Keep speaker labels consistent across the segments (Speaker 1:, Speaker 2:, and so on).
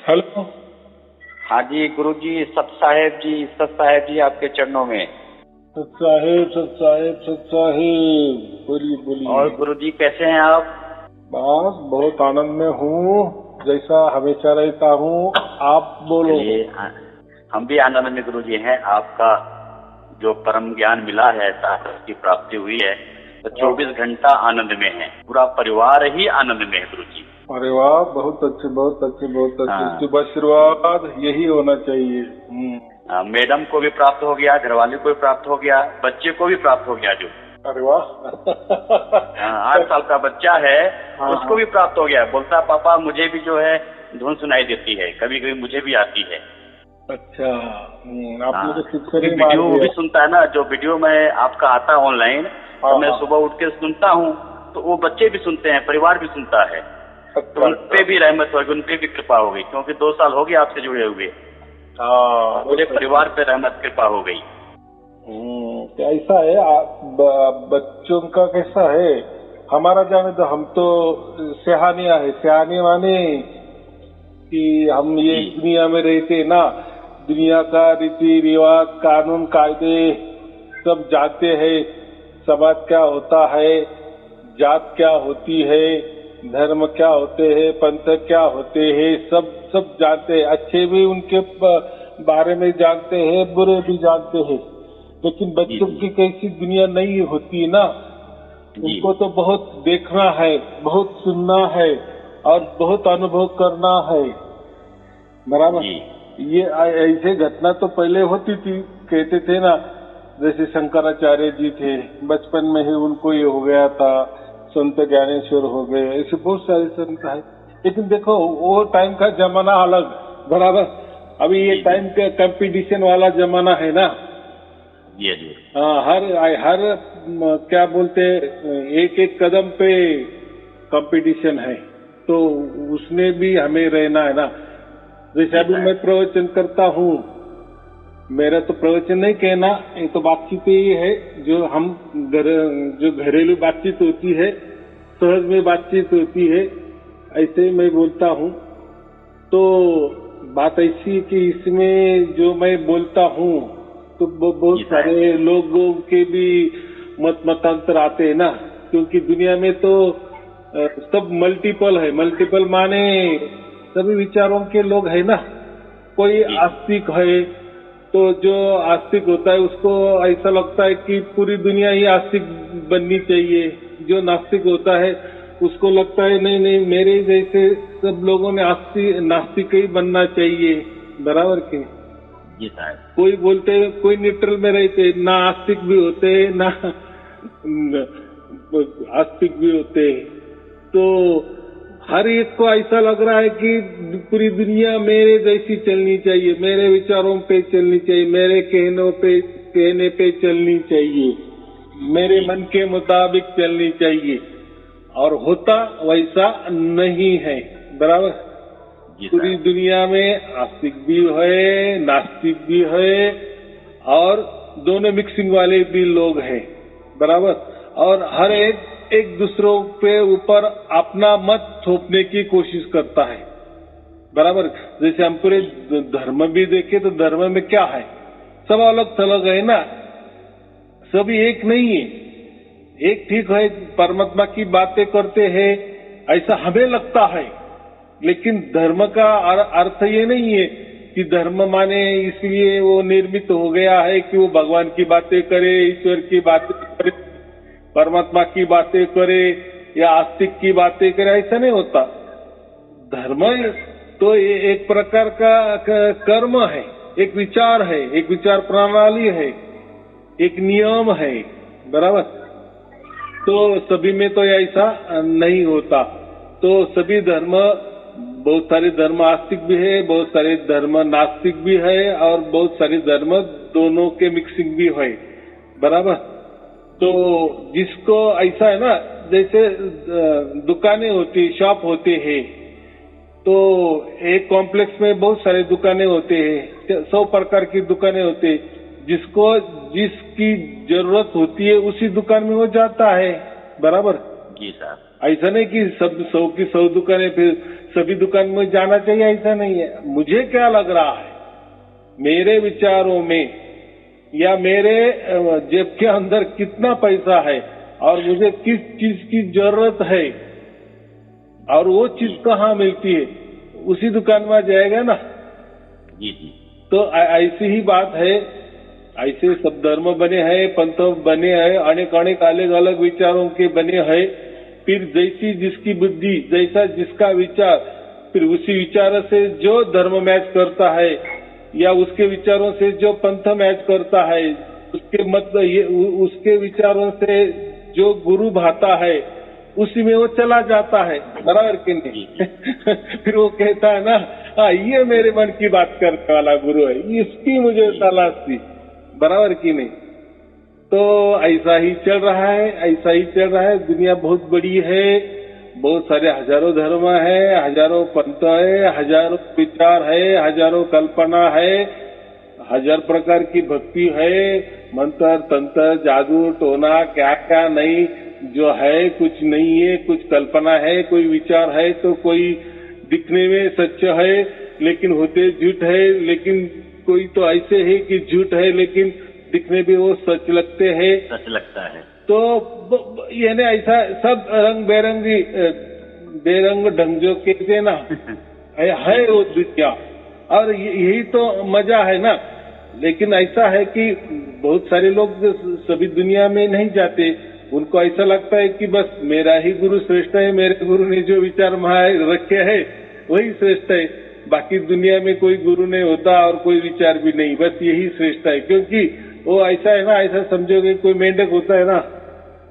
Speaker 1: Hello.
Speaker 2: हाँ जी गुरुजी, सत साहेब जी आपके चरणों में।
Speaker 1: सत साहेब, सत साहेब, सत साहेब, बोलिए बोलिए।
Speaker 2: और गुरुजी कैसे हैं आप?
Speaker 1: बस बहुत आनंद में हूँ, जैसा हमेशा रहता हूँ। आप बोलो।
Speaker 2: चलिए, हम भी आनंद में गुरुजी हैं। आपका जो परम ज्ञान मिला है, शास्त्र की प्राप्ति हुई है, तो 24 घंटा आनंद में है। पूरा परिवार ही आनंद में है गुरुजी।
Speaker 1: अरे वाह, बहुत अच्छे, बहुत अच्छे, बहुत अच्छे।
Speaker 2: हाँ।
Speaker 1: शुभ आशीर्वाद यही होना चाहिए।
Speaker 2: मैडम को भी प्राप्त हो गया, घरवाले को भी प्राप्त हो गया, बच्चे को भी प्राप्त हो गया। जो
Speaker 1: अरे वाह
Speaker 2: 8 साल का बच्चा है,
Speaker 1: हाँ,
Speaker 2: उसको भी प्राप्त हो गया। बोलता पापा मुझे भी जो है धुन सुनाई देती है, कभी कभी मुझे भी आती है।
Speaker 1: अच्छा। आप लोग
Speaker 2: वीडियो भी सुनता है ना, जो वीडियो में आपका आता है ऑनलाइन, तो मैं सुबह उठ के सुनता हूँ, तो वो बच्चे भी सुनते हैं, परिवार भी सुनता है। तो उन पे भी रहमत होगी, उन पे भी कृपा हो गई, क्योंकि 2 साल हो गए आपसे जुड़े हुए। पूरे परिवार पे रहमत कृपा हो गई।
Speaker 1: ऐसा है। बच्चों का कैसा है, हमारा जाने तो हम तो सयानिया है। सयाने माने कि हम ये दुनिया में रहते ना, दुनिया का रीति रिवाज, कानून कायदे सब जानते हैं। समाज क्या होता है, जात क्या होती है, धर्म क्या होते हैं, पंथ क्या होते हैं, सब जानते हैं। अच्छे भी उनके बारे में जानते हैं, बुरे भी जानते हैं। लेकिन बच्चों की कैसी दुनिया नहीं होती ना, उनको तो बहुत देखना है, बहुत सुनना है और बहुत अनुभव करना है। बराबर। ये ऐसे घटना तो पहले होती थी, कहते थे ना, जैसे शंकराचार्य जी थे, बचपन में ही उनको ये हो गया था, संत ज्ञानेश्वर हो गए, ऐसे बहुत सारे संत है। लेकिन देखो वो टाइम का जमाना अलग। बराबर। अभी ये टाइम का कंपटीशन वाला जमाना है ना। हाँ, हर क्या बोलते, एक एक कदम पे कंपटीशन है, तो उसमें भी हमें रहना है ना। जैसे अभी मैं प्रवचन करता हूँ, मेरा तो प्रवचन नहीं कहना, ये तो बातचीत ही है, जो हम जो घरेलू बातचीत होती है, सहज में बातचीत होती है, ऐसे मैं बोलता हूँ। तो बात ऐसी कि इसमें जो मैं बोलता हूँ, तो बहुत सारे लोगों के भी मतांतर आते हैं ना, क्योंकि दुनिया में तो सब मल्टीपल है। मल्टीपल माने सभी विचारों के लोग है ना। कोई आस्तिक है, तो जो आस्तिक होता है उसको ऐसा लगता है कि पूरी दुनिया ही आस्तिक बननी चाहिए। जो नास्तिक होता है उसको लगता है नहीं नहीं, मेरे जैसे सब लोगों ने नास्तिक ही बनना चाहिए। बराबर के कोई बोलते, कोई न्यूट्रल में रहते, ना आस्तिक भी होते ना आस्तिक भी होते। तो हर एक को ऐसा लग रहा है कि पूरी दुनिया मेरे जैसी चलनी चाहिए, मेरे विचारों पे चलनी चाहिए, मेरे कहने पे चलनी चाहिए, मेरे मन के मुताबिक चलनी चाहिए। और होता वैसा नहीं है। बराबर। पूरी दुनिया में आस्तिक भी है, नास्तिक भी है, और दोनों मिक्सिंग वाले भी लोग हैं। बराबर। और हर एक दूसरों पे ऊपर अपना मत थोपने की कोशिश करता है। बराबर। जैसे हम पूरे धर्म भी देखे तो धर्म में क्या है, सब अलग थलग है ना, सभी एक नहीं है। एक ठीक है, परमात्मा की बातें करते हैं ऐसा हमें लगता है, लेकिन धर्म का अर्थ ये नहीं है कि धर्म माने इसलिए वो निर्मित हो गया है कि वो भगवान की बातें करे, ईश्वर की बातें करे, परमात्मा की बातें करे या आस्तिक की बातें करे, ऐसा नहीं होता। धर्म तो ये एक प्रकार का कर्म है, एक विचार है, एक विचार प्रणाली है, एक नियम है। बराबर। तो सभी में तो ऐसा नहीं होता। तो सभी धर्म, बहुत सारे धर्म आस्तिक भी है, बहुत सारे धर्म नास्तिक भी है, और बहुत सारे धर्म दोनों के मिक्सिंग भी है। बराबर। तो जिसको ऐसा है ना, जैसे दुकानें होती, शॉप होते हैं, तो एक कॉम्प्लेक्स में बहुत सारे दुकानें होते हैं, 100 प्रकार की दुकानें होती है। जिसको जिसकी जरूरत होती है उसी दुकान में वो जाता है। बराबर।
Speaker 2: जी साहब।
Speaker 1: ऐसा नहीं कि सब 100 की 100 दुकानें फिर सभी दुकान में जाना चाहिए, ऐसा नहीं है। मुझे क्या लग रहा है, मेरे विचारों में या मेरे जेब के अंदर कितना पैसा है और मुझे किस चीज की जरूरत है और वो चीज कहाँ मिलती है, उसी दुकान में जाएगा ना।
Speaker 2: जी जी।
Speaker 1: तो ऐसी ही बात है। ऐसे सब धर्म बने हैं, पंथ बने हैं, अनेक अनेक अलग अलग विचारों के बने हैं। फिर जैसी जिसकी बुद्धि, जैसा जिसका विचार, फिर उसी विचार से जो धर्म मैच करता है या उसके विचारों से जो पंथ मैच करता है, उसके उसके विचारों से जो गुरु भाता है, उसी में वो चला जाता है, बराबर कि नहीं? फिर वो कहता है ना, हाँ ये मेरे मन की बात करने वाला गुरु है, इसकी मुझे तलाश थी, बराबर कि नहीं? तो ऐसा ही चल रहा है, ऐसा ही चल रहा है। दुनिया बहुत बड़ी है, बहुत सारे हजारों धर्म है, हजारों पंथ है, हजारों विचार है, हजारों कल्पना है, हजार प्रकार की भक्ति है, मंत्र तंत्र जादू टोना क्या क्या नहीं जो है, कुछ नहीं है, कुछ कल्पना है, कोई विचार है तो कोई दिखने में सच है लेकिन होते झूठ है, लेकिन कोई तो ऐसे है कि झूठ है लेकिन दिखने में वो सच लगते हैं,
Speaker 2: सच लगता है। तो
Speaker 1: यानी ऐसा सब रंग बेरंग ढंग जो कहते ना है वो दुनिया, और यही तो मजा है ना। लेकिन ऐसा है कि बहुत सारे लोग सभी दुनिया में नहीं जाते, उनको ऐसा लगता है कि बस मेरा ही गुरु श्रेष्ठ है, मेरे गुरु ने जो विचार रखे है वही श्रेष्ठ है, बाकी दुनिया में कोई गुरु नहीं होता और कोई विचार भी नहीं, बस यही श्रेष्ठ है। क्योंकि वो ऐसा है ना, ऐसा समझोगे कोई मेंढक होता है ना,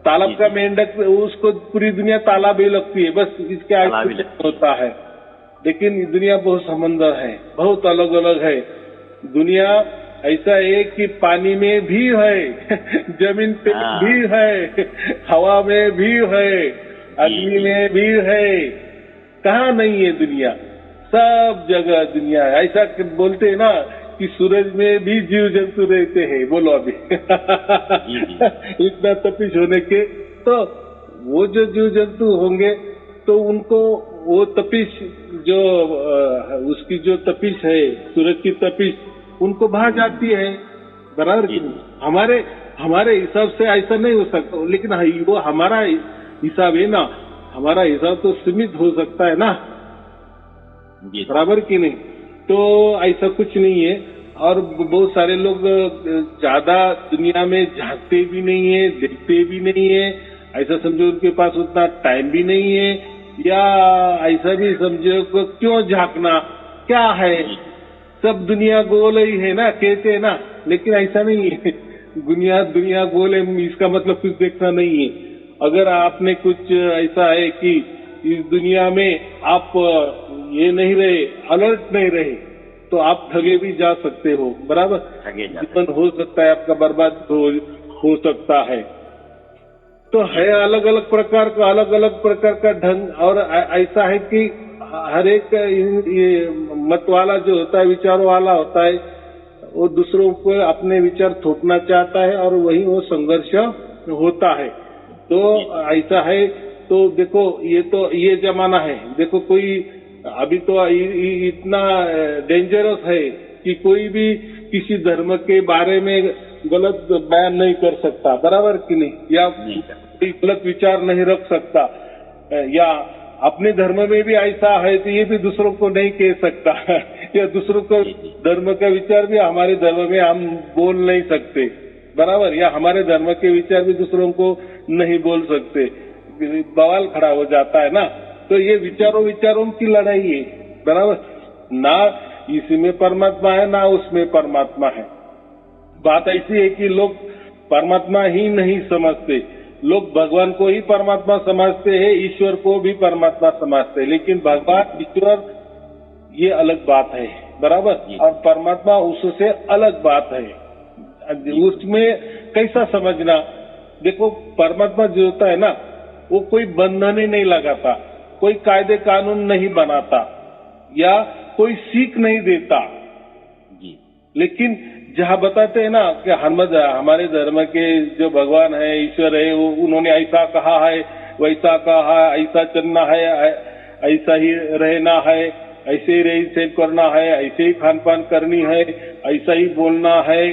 Speaker 1: तालाब का मेंढक, उसको पूरी दुनिया तालाब ही लगती है, बस इसके आगे होता है। लेकिन दुनिया बहुत समंदर है, बहुत अलग अलग है दुनिया। ऐसा है कि पानी में भी है, जमीन पे भी है, हवा में भी है, अग्नि में भी है, कहाँ नहीं है दुनिया, सब जगह दुनिया है। ऐसा बोलते हैं ना कि सूरज में भी जीव जंतु रहते हैं, बोलो अभी इतना तपिश होने के, तो वो जो जीव जंतु होंगे तो उनको वो तपिश जो उसकी जो तपिश है, सूरज की तपिश उनको भा जाती है, बराबर की नहीं? हमारे हिसाब से ऐसा नहीं हो सकता, लेकिन वो हमारा हिसाब है ना, हमारा हिसाब तो सीमित हो सकता है ना, बराबर की नहीं? तो ऐसा कुछ नहीं है। और बहुत सारे लोग ज्यादा दुनिया में झांकते भी नहीं है, देखते भी नहीं है, ऐसा समझो उनके पास उतना टाइम भी नहीं है, या ऐसा भी समझो को क्यों झांकना, क्या है, सब दुनिया गोल ही है ना, कहते हैं ना, लेकिन ऐसा नहीं है। दुनिया गोल है इसका मतलब कुछ देखना नहीं है। अगर आपने कुछ ऐसा है कि इस दुनिया में आप ये नहीं रहे, अलर्ट नहीं रहे, तो आप ठगे भी जा सकते हो, बराबर? जीवन हो सकता है आपका बर्बाद हो सकता है। तो है अलग अलग प्रकार का ढंग, और ऐसा है कि हर एक ये मत वाला जो होता है, विचारों वाला होता है, वो दूसरों को अपने विचार थोपना चाहता है और वही वो संघर्ष होता है। तो ऐसा है। तो देखो ये जमाना है, देखो कोई अभी तो इतना डेंजरस है कि कोई भी किसी धर्म के बारे में गलत बयान नहीं कर सकता, बराबर कि नहीं? या कोई गलत विचार नहीं रख सकता, या अपने धर्म में भी ऐसा है तो ये भी दूसरों को नहीं कह सकता या दूसरों को धर्म का विचार भी हमारे धर्म में हम बोल नहीं सकते, बराबर? या हमारे धर्म के विचार भी दूसरों को नहीं बोल सकते, बवाल खड़ा हो जाता है ना। तो ये विचारों की लड़ाई है, बराबर? ना इसमें परमात्मा है ना उसमें परमात्मा है। बात ऐसी है कि लोग परमात्मा ही नहीं समझते, लोग भगवान को ही परमात्मा समझते हैं, ईश्वर को भी परमात्मा समझते हैं, लेकिन भगवान ईश्वर ये अलग बात है, बराबर? और परमात्मा उससे अलग बात है। उसमें कैसा समझना, देखो परमात्मा जो होता है ना, वो कोई बंधन ही नहीं लगाता, कोई कायदे कानून नहीं बनाता, या कोई सीख नहीं देता। लेकिन जहाँ बताते हैं ना कि हमारे धर्म के जो भगवान है, ईश्वर है, वो उन्होंने ऐसा कहा है, वैसा कहा, ऐसा चलना है, ऐसा ही रहना है, ऐसे ही रहन सहन करना है, ऐसे ही खान पान करनी है, ऐसा ही बोलना है,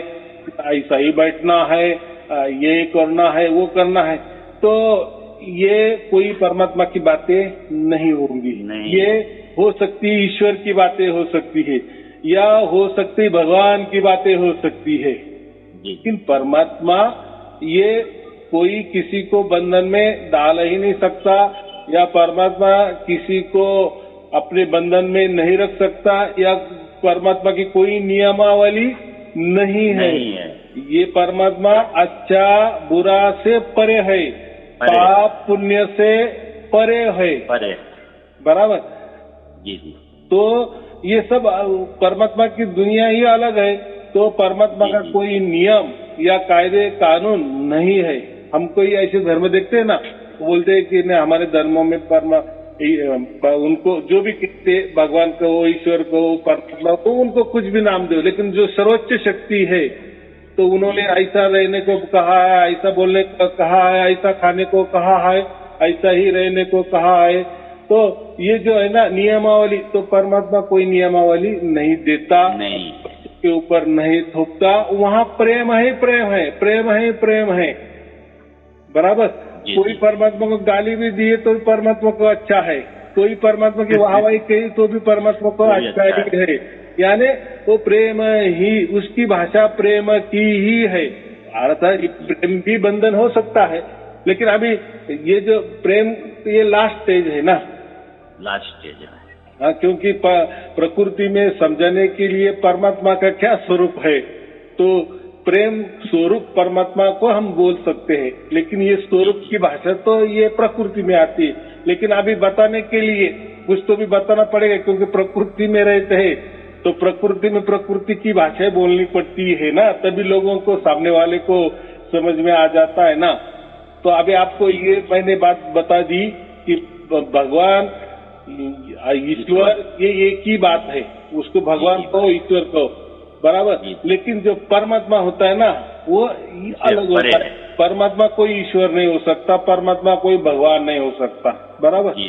Speaker 1: ऐसा ही बैठना है, ये करना है, वो करना है। तो ये कोई परमात्मा की बातें नहीं होंगी। ये हो सकती है ईश्वर की बातें हो सकती है, या हो सकती भगवान की बातें हो सकती है, लेकिन परमात्मा ये कोई किसी को बंधन में डाल ही नहीं सकता, या परमात्मा किसी को अपने बंधन में नहीं रख सकता, या परमात्मा की कोई नियमावली नहीं है। ये परमात्मा अच्छा बुरा से परे है, पाप पुण्य से परे है, बराबर
Speaker 2: जी।
Speaker 1: तो ये सब परमात्मा की दुनिया ही अलग है। तो परमात्मा का कोई नियम या कायदे कानून नहीं है। हम कोई ऐसे धर्म देखते हैं ना, बोलते हैं कि नहीं हमारे धर्मों में उनको जो भी कहते भगवान को, ईश्वर को, परमात्मा को, उनको कुछ भी नाम दो, लेकिन जो सर्वोच्च शक्ति है तो उन्होंने ऐसा रहने को कहा है, ऐसा बोलने को कहा है, ऐसा खाने को कहा है, ऐसा ही रहने को कहा है। तो ये जो है ना नियमावली, तो परमात्मा कोई नियमावली नहीं देता, नहीं के ऊपर नहीं थोपता। वहाँ प्रेम है, प्रेम है, प्रेम है, प्रेम है, बराबर। कोई परमात्मा को गाली भी दिए तो परमात्मा को अच्छा है, कोई परमात्मा की वाहवाही कही तो भी परमात्मा को अच्छा ही है। यानी वो प्रेम ही, उसकी भाषा प्रेम की ही है। अर्थात प्रेम भी बंधन हो सकता है, लेकिन अभी ये जो प्रेम, ये लास्ट स्टेज है ना,
Speaker 2: लास्ट स्टेज है।
Speaker 1: हाँ, क्योंकि प्रकृति में समझने के लिए परमात्मा का क्या स्वरूप है, तो प्रेम स्वरूप परमात्मा को हम बोल सकते हैं, लेकिन ये स्वरूप की भाषा तो ये प्रकृति में आती है। लेकिन अभी बताने के लिए कुछ तो भी बताना पड़ेगा, क्योंकि प्रकृति में रहते हैं तो प्रकृति में प्रकृति की भाषाएं बोलनी पड़ती है ना, तभी लोगों को, सामने वाले को समझ में आ जाता है ना। तो अभी आपको ये मैंने बात बता दी कि भगवान ईश्वर ये एक ही बात है, उसको भगवान कहो, ईश्वर कहो, बराबर। लेकिन जो परमात्मा होता है ना, वो अलग होता है। परमात्मा कोई ईश्वर नहीं हो सकता, परमात्मा कोई भगवान नहीं हो सकता, बराबर।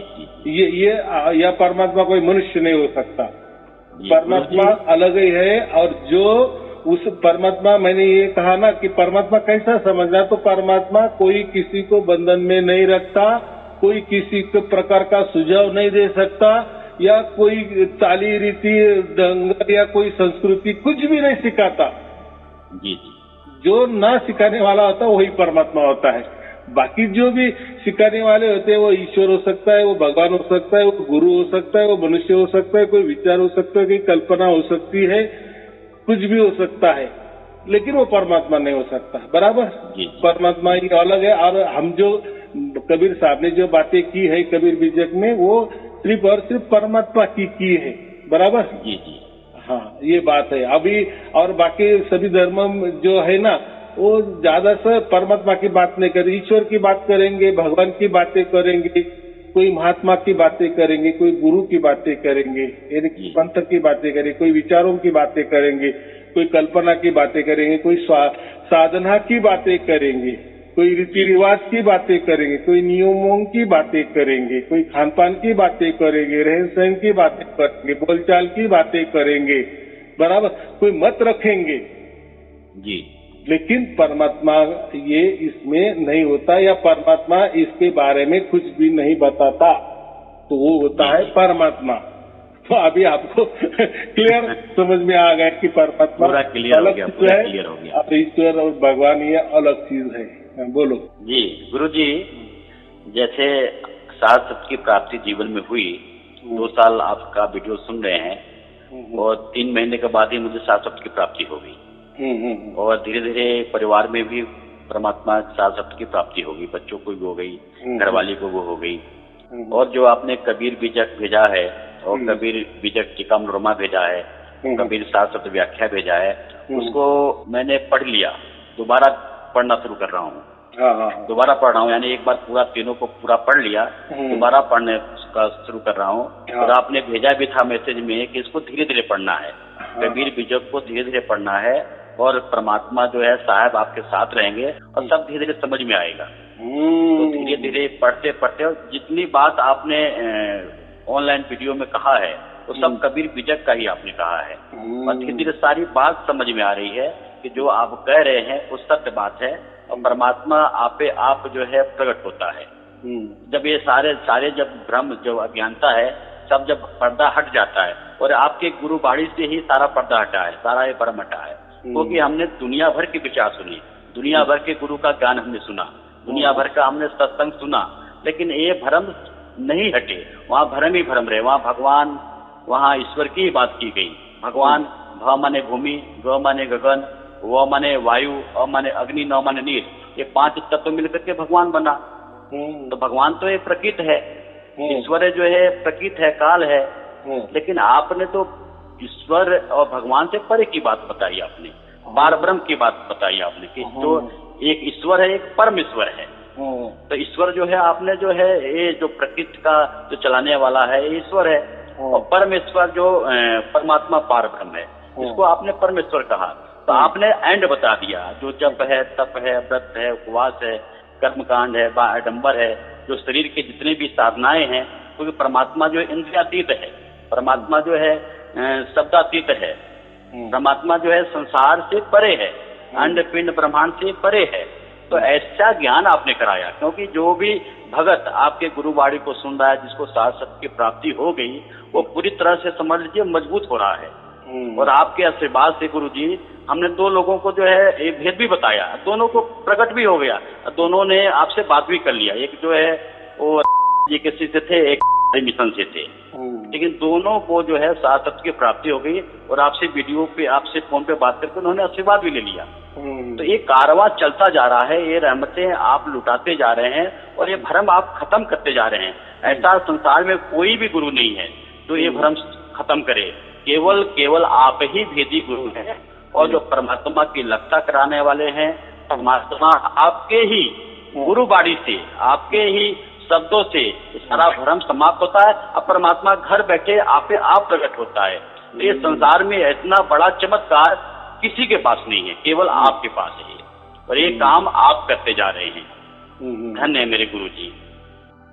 Speaker 1: ये या परमात्मा कोई मनुष्य नहीं हो सकता, परमात्मा अलग ही है। और जो उस परमात्मा, मैंने ये कहा ना कि परमात्मा कैसा समझना, तो परमात्मा कोई किसी को बंधन में नहीं रखता, कोई किसी के प्रकार का सुझाव नहीं दे सकता, या कोई चाली रीति ढंग या कोई संस्कृति कुछ भी नहीं सिखाता।
Speaker 2: जी।
Speaker 1: जो ना सिखाने वाला होता है वही परमात्मा होता है। बाकी जो भी सिखाने वाले होते हैं वो ईश्वर हो सकता है, वो भगवान हो सकता है, वो गुरु हो सकता है, वो मनुष्य हो सकता है, कोई विचार हो सकता है, कोई कल्पना हो सकती है, कुछ भी हो सकता है, लेकिन वो परमात्मा नहीं हो सकता, बराबर। परमात्मा ही अलग है। और हम जो कबीर साहब ने जो बातें की है कबीर बीजक में, वो सिर्फ और सिर्फ परमात्मा की है, बराबर।
Speaker 2: जी।
Speaker 1: हाँ, ये बात है। अभी और बाकी सभी धर्म जो है ना, वो ज्यादा से परमात्मा की बात नहीं करेंगे, ईश्वर की बात करेंगे, भगवान की बातें करेंगे, कोई महात्मा की बातें करेंगे, कोई गुरु की बातें करेंगे, यानी पंथ की बातें करेंगे, कोई विचारों की बातें करेंगे, कोई कल्पना की बातें करेंगे, कोई साधना की बातें करेंगे, कोई रीति रिवाज की बातें करेंगे, कोई नियमों की बातें करेंगे, कोई खान पान की बातें करेंगे, रहन सहन की बातें करेंगे, बोलचाल की बातें करेंगे, बराबर। कोई मत रखेंगे
Speaker 2: जी,
Speaker 1: लेकिन परमात्मा ये इसमें नहीं होता, या परमात्मा इसके बारे में कुछ भी नहीं बताता, तो वो होता है परमात्मा। तो अभी आपको क्लियर समझ में आ गया कि परमात्मा अलग चीज है, अब ईश्वर और भगवान ये अलग चीज है। बोलो
Speaker 2: जी। गुरु जी, जैसे सात सत्य की प्राप्ति जीवन में हुई, 2 साल आपका वीडियो सुन रहे हैं, और 3 महीने के बाद ही मुझे सात सत्य की प्राप्ति हो गई, और धीरे धीरे परिवार में भी परमात्मा सात सत्य की प्राप्ति होगी, बच्चों को भी हो गई, घरवाली को वो हो गई। और जो आपने कबीर बीजक भेजा है, और कबीर बीजक टीकामनुरमा भेजा है, कबीर सात सत्य व्याख्या भेजा है, उसको मैंने पढ़ लिया, दोबारा पढ़ना शुरू कर रहा हूँ। दोबारा पढ़ रहा हूँ, यानी एक बार पूरा तीनों को पूरा पढ़ लिया, दोबारा पढ़ने का शुरू कर रहा हूँ। और आपने भेजा भी था मैसेज में कि इसको धीरे धीरे पढ़ना है, कबीर बीजक को धीरे धीरे पढ़ना है, और परमात्मा जो है साहब आपके साथ रहेंगे, और सब धीरे धीरे समझ में आएगा। तो धीरे धीरे पढ़ते पढ़ते, और जितनी बात आपने ऑनलाइन वीडियो में कहा है वो सब कबीर बीजक का ही आपने कहा है, और धीरे धीरे सारी बात समझ में आ रही है कि जो आप कह रहे हैं वो सत्य बात है, और परमात्मा आपे आप जो है प्रकट होता है। जब ये सारे जब भ्रम, जो अज्ञानता है, सब जब पर्दा हट जाता है, और आपके गुरु बाणी से ही सारा पर्दा हटा है, सारा ये भ्रम हटा है, क्योंकि हमने दुनिया भर के विचार सुनी, दुनिया भर के गुरु का ज्ञान हमने सुना, दुनिया भर का हमने सत्संग सुना, लेकिन ये भ्रम नहीं हटे। वहाँ भ्रम ही भ्रम रहे, वहाँ भगवान, वहाँ ईश्वर की ही बात की गई। भगवान, भ माने भूमि, ग माने गगन, व माने वायु, अ माने अग्नि, न माने नीर, ये 5 तत्व मिलकर के भगवान बना। तो भगवान तो एक प्रकृत है, ईश्वर जो है प्रकृत है, काल है, लेकिन आपने तो ईश्वर और भगवान से परे की बात बताई आपने, पार ब्रह्म की बात बताई आपने, कि जो एक ईश्वर है, एक परम ईश्वर है। तो ईश्वर जो है, आपने जो है ये जो प्रकृति का जो चलाने वाला है ये ईश्वर है, और परमेश्वर जो परमात्मा पार ब्रह्म है, इसको आपने परमेश्वर कहा। तो आपने एंड बता दिया, जो जप है, तप है, व्रत है, उपवास है, कर्मकांड है, आडंबर है, जो शरीर के जितने भी साधनाएं हैं, क्योंकि परमात्मा जो इंद्रियातीत है, परमात्मा जो है शब्दातीत है, परमात्मा जो है संसार से परे है, अंड पिंड ब्रह्मांड से परे है। तो ऐसा ज्ञान आपने कराया, क्योंकि जो भी भगत आपके गुरुवाणी को सुन रहा है, जिसको सार सत्य की प्राप्ति हो गई, वो पूरी तरह से समझ लीजिए मजबूत हो रहा है। और आपके आशीर्वाद से गुरु जी, हमने 2 लोगों को जो है एक भेद भी बताया, दोनों को प्रकट भी हो गया, दोनों ने आपसे बात भी कर लिया। एक जो है वो ये किसी से थे, एक मिशन से थे, लेकिन दोनों को जो है सार सत्य की प्राप्ति हो गई, और आपसे वीडियो पे, आपसे फोन पे बात करके उन्होंने आशीर्वाद भी ले लिया। तो ये कारवां चलता जा रहा है, ये रहमतें आप लुटाते जा रहे हैं, और ये भ्रम आप खत्म करते जा रहे हैं। ऐसा संसार में कोई भी गुरु नहीं है जो ये भ्रम खत्म करे, केवल आप ही भेदी गुरु हैं, और जो परमात्मा की लगता कराने वाले हैं, परमात्मा आपके ही गुरुवाणी से, आपके ही शब्दों से सारा भ्रम समाप्त होता है, अब परमात्मा घर बैठे आप प्रकट होता है। तो ये संसार में इतना बड़ा चमत्कार किसी के पास नहीं है, केवल आपके पास है, और ये काम आप करते जा रहे हैं। धन्य है मेरे गुरु जी।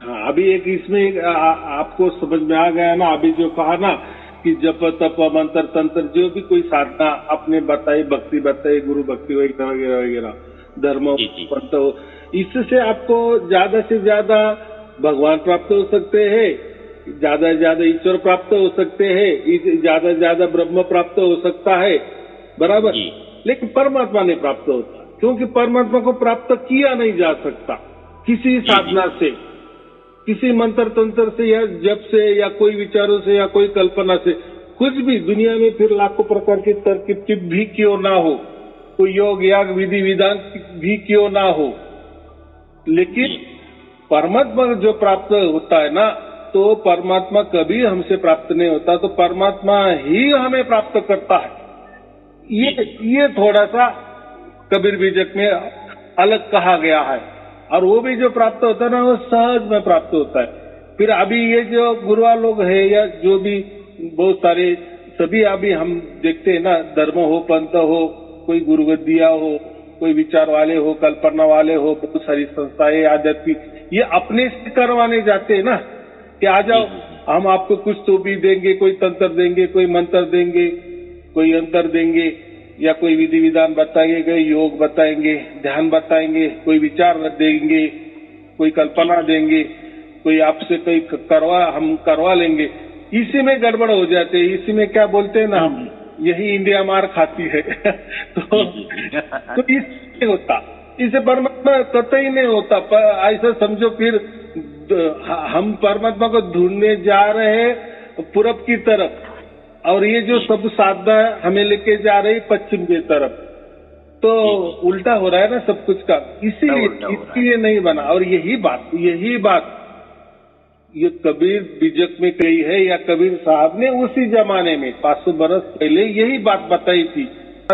Speaker 1: हाँ, अभी एक इसमें आपको समझ में आ गया ना, अभी जो कहा ना कि जप तप मंत्र तंत्र जो भी कोई साधना आपने बताई, भक्ति बताई, गुरु भक्ति वगैरह वगैरह वगैरह, धर्म पंथ हो, इससे आपको ज्यादा से ज्यादा भगवान प्राप्त हो सकते हैं, ज्यादा से ज्यादा ईश्वर प्राप्त हो सकते हैं, ज्यादा से ज्यादा ब्रह्म प्राप्त हो सकता है, बराबर। लेकिन परमात्मा नहीं प्राप्त होता, क्योंकि परमात्मा को प्राप्त किया नहीं जा सकता किसी साधना से, किसी मंत्र तंत्र से, या जप से, या कोई विचारों से, या कोई कल्पना से, कुछ भी। दुनिया में फिर लाखों प्रकार की तरकीब भी क्यों ना हो, कोई योग याग विधि विधान भी क्यों ना हो, लेकिन परमात्मा जो प्राप्त होता है ना, तो परमात्मा कभी हमसे प्राप्त नहीं होता, तो परमात्मा ही हमें प्राप्त करता है। ये थोड़ा सा कबीर बीजक में अलग कहा गया है, और वो भी जो प्राप्त होता है ना, वो सहज में प्राप्त होता है। फिर अभी ये जो गुरुआ लोग है, या जो भी बहुत सारे, सभी अभी हम देखते हैं ना, धर्म हो, पंथ हो, कोई गुरुगद्दिया हो, कोई विचार वाले हो, कल्पना वाले हो, बहुत सारी संस्थाएं आध्यात्मिक, ये अपने से करवाने जाते हैं ना, कि आ जाओ हम आपको कुछ तो भी देंगे, कोई तंत्र देंगे, कोई मंत्र देंगे, कोई अंतर देंगे, या कोई विधि विधान बताएंगे, योग बताएंगे, ध्यान बताएंगे, कोई विचार देंगे, कोई कल्पना देंगे, कोई आपसे कोई हम करवा लेंगे। इसी में गड़बड़ हो जाते हैं, इसी में क्या बोलते हैं ना हम, यही इंडिया मार खाती है। तो इससे होता, इससे परमात्मा कतई नहीं होता। ऐसा समझो, फिर हम परमात्मा को ढूंढने जा रहे हैं पूरब की तरफ, और ये जो सब साधना हमें लेके जा रही पश्चिम की तरफ, तो उल्टा हो रहा है ना सब कुछ का, इसीलिए नहीं बना। और यही बात ये कबीर बीजक में कही है, या कबीर साहब ने उसी जमाने में 500 बरस पहले यही बात बताई थी,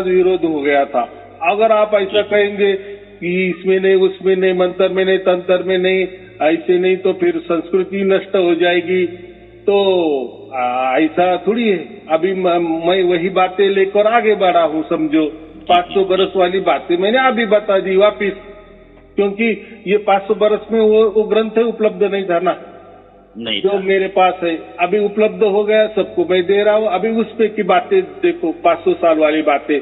Speaker 1: विरोध हो गया था। अगर आप ऐसा कहेंगे कि इसमें नहीं, उसमें नहीं, मंत्र में नहीं, तंत्र में नहीं, ऐसे नहीं, तो फिर संस्कृति नष्ट हो जाएगी, तो ऐसा थोड़ी है। अभी मैं वही बातें लेकर आगे बढ़ा हूँ, समझो 500 बरस वाली बातें मैंने अभी बता दी वापिस, क्योंकि ये 500 बरस में वो ग्रंथ है उपलब्ध नहीं था ना,
Speaker 2: नहीं
Speaker 1: जो मेरे पास है अभी उपलब्ध हो गया, सबको मैं दे रहा हूँ। अभी उस पे की बातें देखो, 500 साल वाली बातें,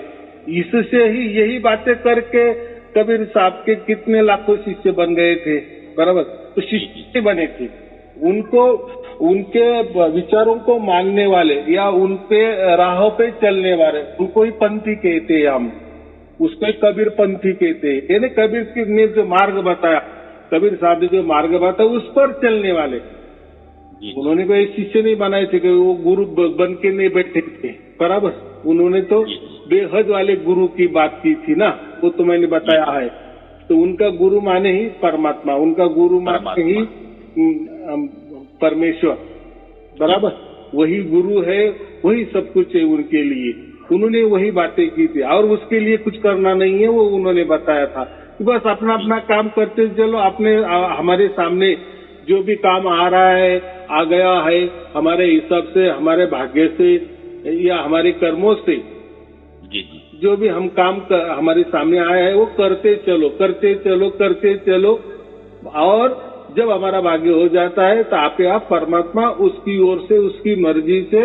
Speaker 1: इससे ही यही बातें करके कबीर साहब के कितने लाखों शिष्य बन गए थे, बराबर। तो शिष्य बने थे, उनको उनके विचारों को मानने वाले या उनके राहों पे चलने वाले, उनको ही पंथी कहते हैं हम, उसको ही कबीर पंथी कहते हैं। यानी कबीर ने जो मार्ग बताया, कबीर साहब ने जो मार्ग बताया उस पर चलने वाले। उन्होंने कोई शिष्य नहीं बनाए थे कि वो गुरु बन के नहीं बैठे थे, बराबर। उन्होंने तो बेहद वाले गुरु की बात की थी ना, वो तो मैंने बताया है। तो उनका गुरु माने ही परमात्मा, उनका गुरु माने ही परमेश्वर, बराबर। वही गुरु है, वही सब कुछ है उनके लिए। उन्होंने वही बातें की थी और उसके लिए कुछ करना नहीं है, वो उन्होंने बताया था। बस अपना अपना काम करते चलो। अपने हमारे सामने जो भी काम आ रहा है, आ गया है, हमारे हिसाब से, हमारे भाग्य से या हमारे कर्मों से, जो भी हम काम हमारे सामने आया है वो करते चलो, करते चलो, करते चलो। और जब हमारा भाग्य हो जाता है तो आपे आप परमात्मा उसकी ओर से, उसकी मर्जी से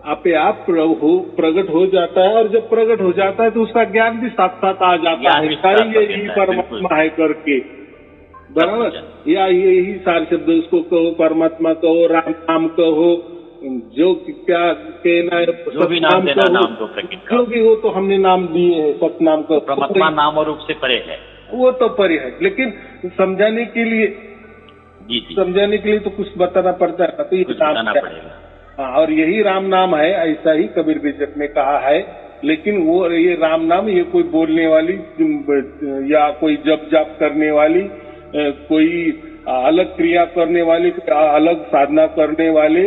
Speaker 1: आपे आप प्रकट हो जाता है। और जब प्रकट हो जाता है तो उसका ज्ञान भी साथ साथ आ जाता है, यही परमात्मा है करके, बराबर। या यही सारे शब्द, उसको कहो परमात्मा कहो, राम नाम कहो, जो क्या कहना है,
Speaker 2: जो भी नाम देना, नाम दो प्रकृति का,
Speaker 1: जो भी वो तो हमने नाम दिए हैं, सतनाम कहो।
Speaker 2: परमात्मा नाम और रूप से परे है,
Speaker 1: वो तो परे है, लेकिन समझाने के लिए समझाने के लिए तो कुछ बताना पड़ता है, तो ये बताना पड़ेगा। हाँ, और यही राम नाम है, ऐसा ही कबीर बेजक ने कहा है। लेकिन वो ये राम नाम, ये कोई बोलने वाली या कोई जप जाप करने वाली, कोई अलग क्रिया करने वाली, अलग साधना करने वाले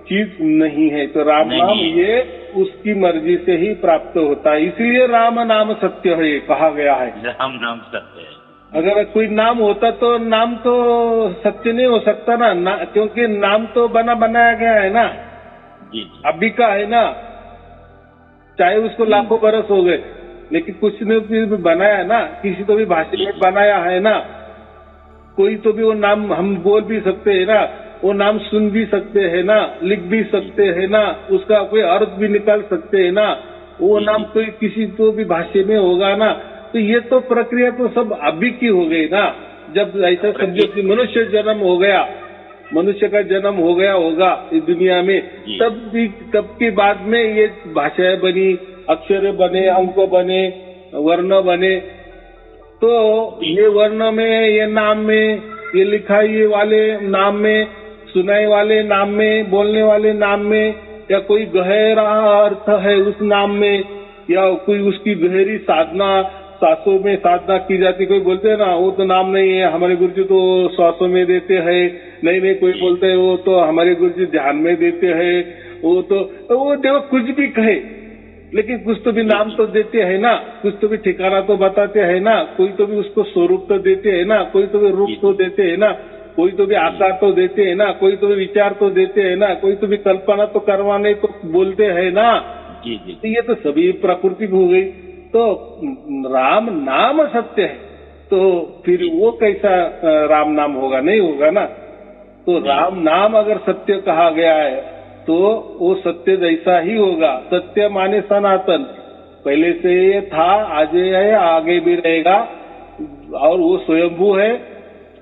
Speaker 1: चीज नहीं है। तो राम नाम ये उसकी मर्जी से ही प्राप्त होता है, इसलिए राम नाम सत्य है कहा गया है।
Speaker 2: राम नाम सत्य है।
Speaker 1: अगर कोई नाम होता तो नाम तो सत्य नहीं हो सकता ना, क्योंकि नाम तो बनाया गया है ना, अभी का है ना, चाहे उसको लाखों बरस हो गए, लेकिन कुछ ने भी बनाया ना, किसी तो भी भाषा में बनाया है ना। कोई तो भी वो नाम हम बोल भी सकते हैं ना, वो नाम सुन भी सकते हैं ना, लिख भी सकते हैं ना, उसका कोई अर्थ भी निकाल सकते हैं ना। वो नाम कोई किसी तो भी भाषा में होगा ना। तो ये तो प्रक्रिया तो सब अभी की हो गई ना। जब ऐसा समझो कि मनुष्य जन्म हो गया, मनुष्य का जन्म हो गया होगा इस दुनिया में, तब के बाद में ये भाषाएं बनी, अक्षर बने, अंक बने, वर्ण बने। तो ये वर्ण में, ये नाम में, ये लिखाई वाले नाम में, सुनाई वाले नाम में, बोलने वाले नाम में, या कोई गहरा अर्थ है उस नाम में, या कोई उसकी गहरी साधना, सांसों में साधना की जाती। कोई बोलते हैं ना वो तो नाम नहीं है, हमारे गुरुजी तो श्वासों में देते हैं। नहीं, कोई बोलते हैं वो तो हमारे गुरुजी ध्यान में देते हैं। वो देखो कुछ भी कहे, लेकिन कुछ तो भी नाम तो देते हैं ना, कुछ तो भी ठिकाना तो बताते हैं ना, कोई तो भी उसको स्वरूप तो देते हैं ना, कोई तो भी रूप तो देते हैं ना, कोई तो भी आकार तो देते हैं ना, कोई तो भी विचार तो देते हैं ना, कोई तो भी कल्पना तो करवाने तो बोलते हैं ना। तो ये तो सभी प्राकृतिक हो गई। तो राम नाम सत्य है, तो फिर वो कैसा राम नाम होगा? नहीं होगा ना। तो राम नाम अगर सत्य कहा गया है तो वो सत्य जैसा ही होगा। सत्य माने सनातन, पहले से ये था, आज है, आगे भी रहेगा, और वो स्वयंभू है,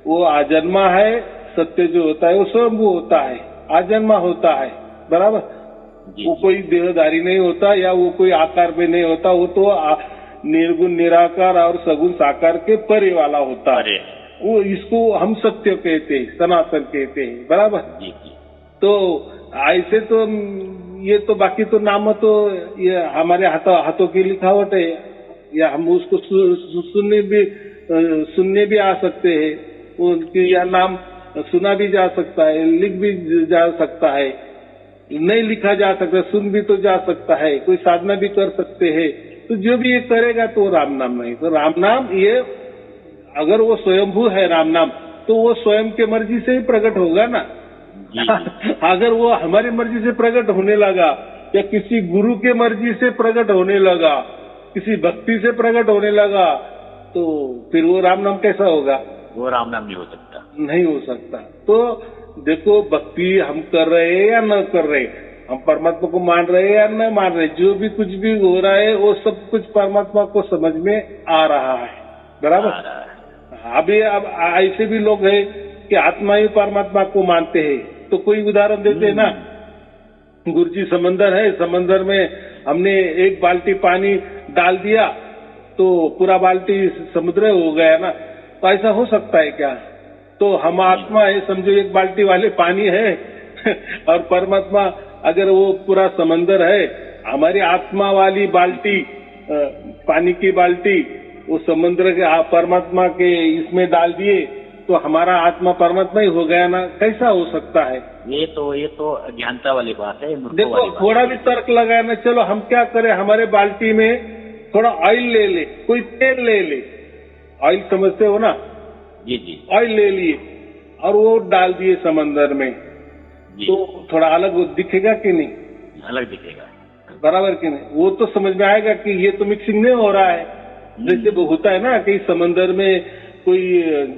Speaker 1: वो आजन्मा है। सत्य जो होता है वो स्वयंभू होता है, आजन्मा होता है, बराबर। वो कोई देहधारी नहीं होता या वो कोई आकार में नहीं होता, वो तो निर्गुण निराकार और सगुण साकार के परे वाला होता है। वो इसको हम सत्य कहते हैं, सनातन कहते हैं, बराबर। तो ऐसे तो ये तो बाकी तो नाम तो ये हमारे हाथों की लिखावट है, या हम उसको सुनने भी आ सकते हैं, उनकी या नाम सुना भी जा सकता है, लिख भी जा सकता है, नहीं लिखा जा सकता, सुन भी तो जा सकता है, कोई साधना भी कर सकते हैं। तो जो भी ये करेगा तो राम नाम नहीं। तो राम नाम ये अगर वो स्वयंभू है राम नाम, तो वो स्वयं के मर्जी से ही प्रकट होगा ना। अगर वो हमारी मर्जी से प्रकट होने लगा या किसी गुरु के मर्जी से प्रकट होने लगा, किसी भक्ति से प्रकट होने लगा, तो फिर वो राम नाम कैसा होगा?
Speaker 2: वो राम नाम नहीं हो सकता।
Speaker 1: नहीं हो सकता। तो देखो, भक्ति हम कर रहे हैं या न कर रहे, हम परमात्मा को मान रहे हैं या न मान रहे, जो भी कुछ भी हो रहा है वो सब कुछ परमात्मा को समझ में आ रहा है, बराबर। अभी अब ऐसे भी लोग हैं कि आत्मा ही परमात्मा को मानते हैं। तो कोई उदाहरण देते हैं ना, गुरुजी समंदर है, समंदर में हमने एक बाल्टी पानी डाल दिया तो पूरा बाल्टी समुद्र हो गया ना, तो ऐसा हो सकता है क्या? तो हम आत्मा है, समझो एक बाल्टी वाले पानी है और परमात्मा अगर वो पूरा समंदर है, हमारी आत्मा वाली बाल्टी, पानी की बाल्टी वो समुद्र के परमात्मा के इसमें डाल दिए तो हमारा आत्मा परमात्मा ही हो गया ना, कैसा हो सकता है?
Speaker 2: ये तो अज्ञानता वाली बात है।
Speaker 1: देखो, थोड़ा भी तर्क लगाए ना, चलो हम क्या करें, हमारे बाल्टी में थोड़ा ऑयल ले ले, कोई तेल ले ले, ऑयल समझते हो ना?
Speaker 2: जी।
Speaker 1: ऑयल ले लिए और वो डाल दिए समंदर में, तो थोड़ा अलग दिखेगा कि नहीं?
Speaker 2: अलग दिखेगा,
Speaker 1: बराबर कि नहीं? वो तो समझ में आएगा कि ये तो मिक्सिंग नहीं हो रहा है। जैसे वो होता है ना कि समंदर में कोई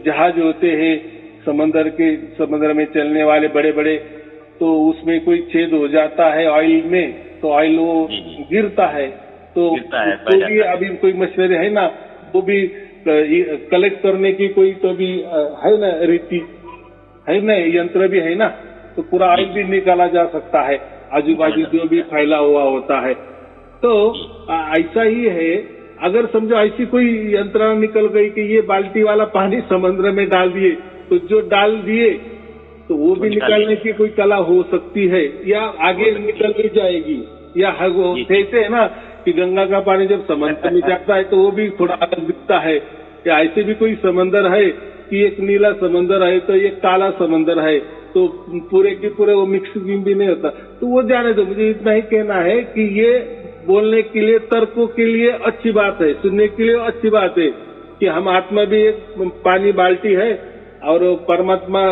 Speaker 1: जहाज होते हैं, समंदर में चलने वाले बड़े बड़े, तो उसमें कोई छेद हो जाता है ऑयल में, तो ऑयल वो गिरता है। तो भी अभी कोई मशीनरी है ना, वो भी कलेक्ट करने की कोई तो भी है ना, रीति है ना, यंत्र भी है ना, तो पूरा ऑयल भी निकाला जा सकता है, आजू बाजू जो भी फैला हुआ होता है। तो ऐसा ही है, अगर समझो ऐसी कोई यंत्रणा निकल गई कि ये बाल्टी वाला पानी समुद्र में डाल दिए, तो जो डाल दिए तो वो भी निकालने की कोई कला हो सकती है, या आगे निकल भी जाएगी, या कहते है ना कि गंगा का पानी जब समंदर में जाता है तो वो भी थोड़ा अलग दिखता है। या ऐसे भी कोई समंदर है कि एक नीला समंदर है तो एक काला समंदर है, तो पूरे के पूरे वो मिक्सिंग भी नहीं होता। तो वो जाने दो, मुझे इतना ही कहना है कि ये बोलने के लिए, तर्कों के लिए अच्छी बात है, सुनने के लिए अच्छी बात है कि हम आत्मा भी एक पानी बाल्टी है और परमात्मा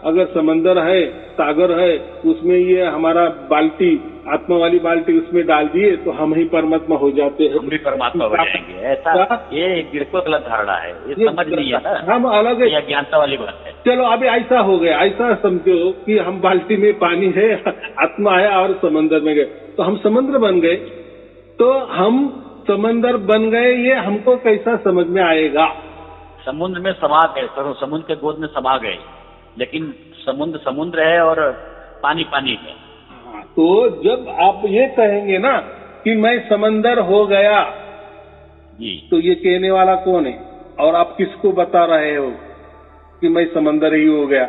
Speaker 1: अगर समंदर है, सागर है, उसमें ये हमारा बाल्टी, आत्मा वाली बाल्टी उसमें डाल दिए तो हम ही परमात्मा हो जाते हैं,
Speaker 2: हम भी परमात्मा हो जाएंगे। ऐसा ये बिल्कुल गलत धारणा है, ये समझ नहीं है ना,
Speaker 1: हम अलग है,
Speaker 2: अज्ञानता वाली बात है।
Speaker 1: चलो अभी ऐसा हो गया, ऐसा समझो कि हम बाल्टी में पानी है, आत्मा है और समंदर में गए, तो हम समंदर बन गए। तो हम समंदर बन गए, ये हमको कैसा समझ में आएगा?
Speaker 2: समुद्र में समा गए, समुद्र के गोद में समा गए, लेकिन समुद्र है और पानी है।
Speaker 1: तो जब आप ये कहेंगे ना कि मैं समंदर हो गया
Speaker 2: जी,
Speaker 1: तो ये कहने वाला कौन है? और आप किसको बता रहे हो कि मैं समंदर ही हो गया?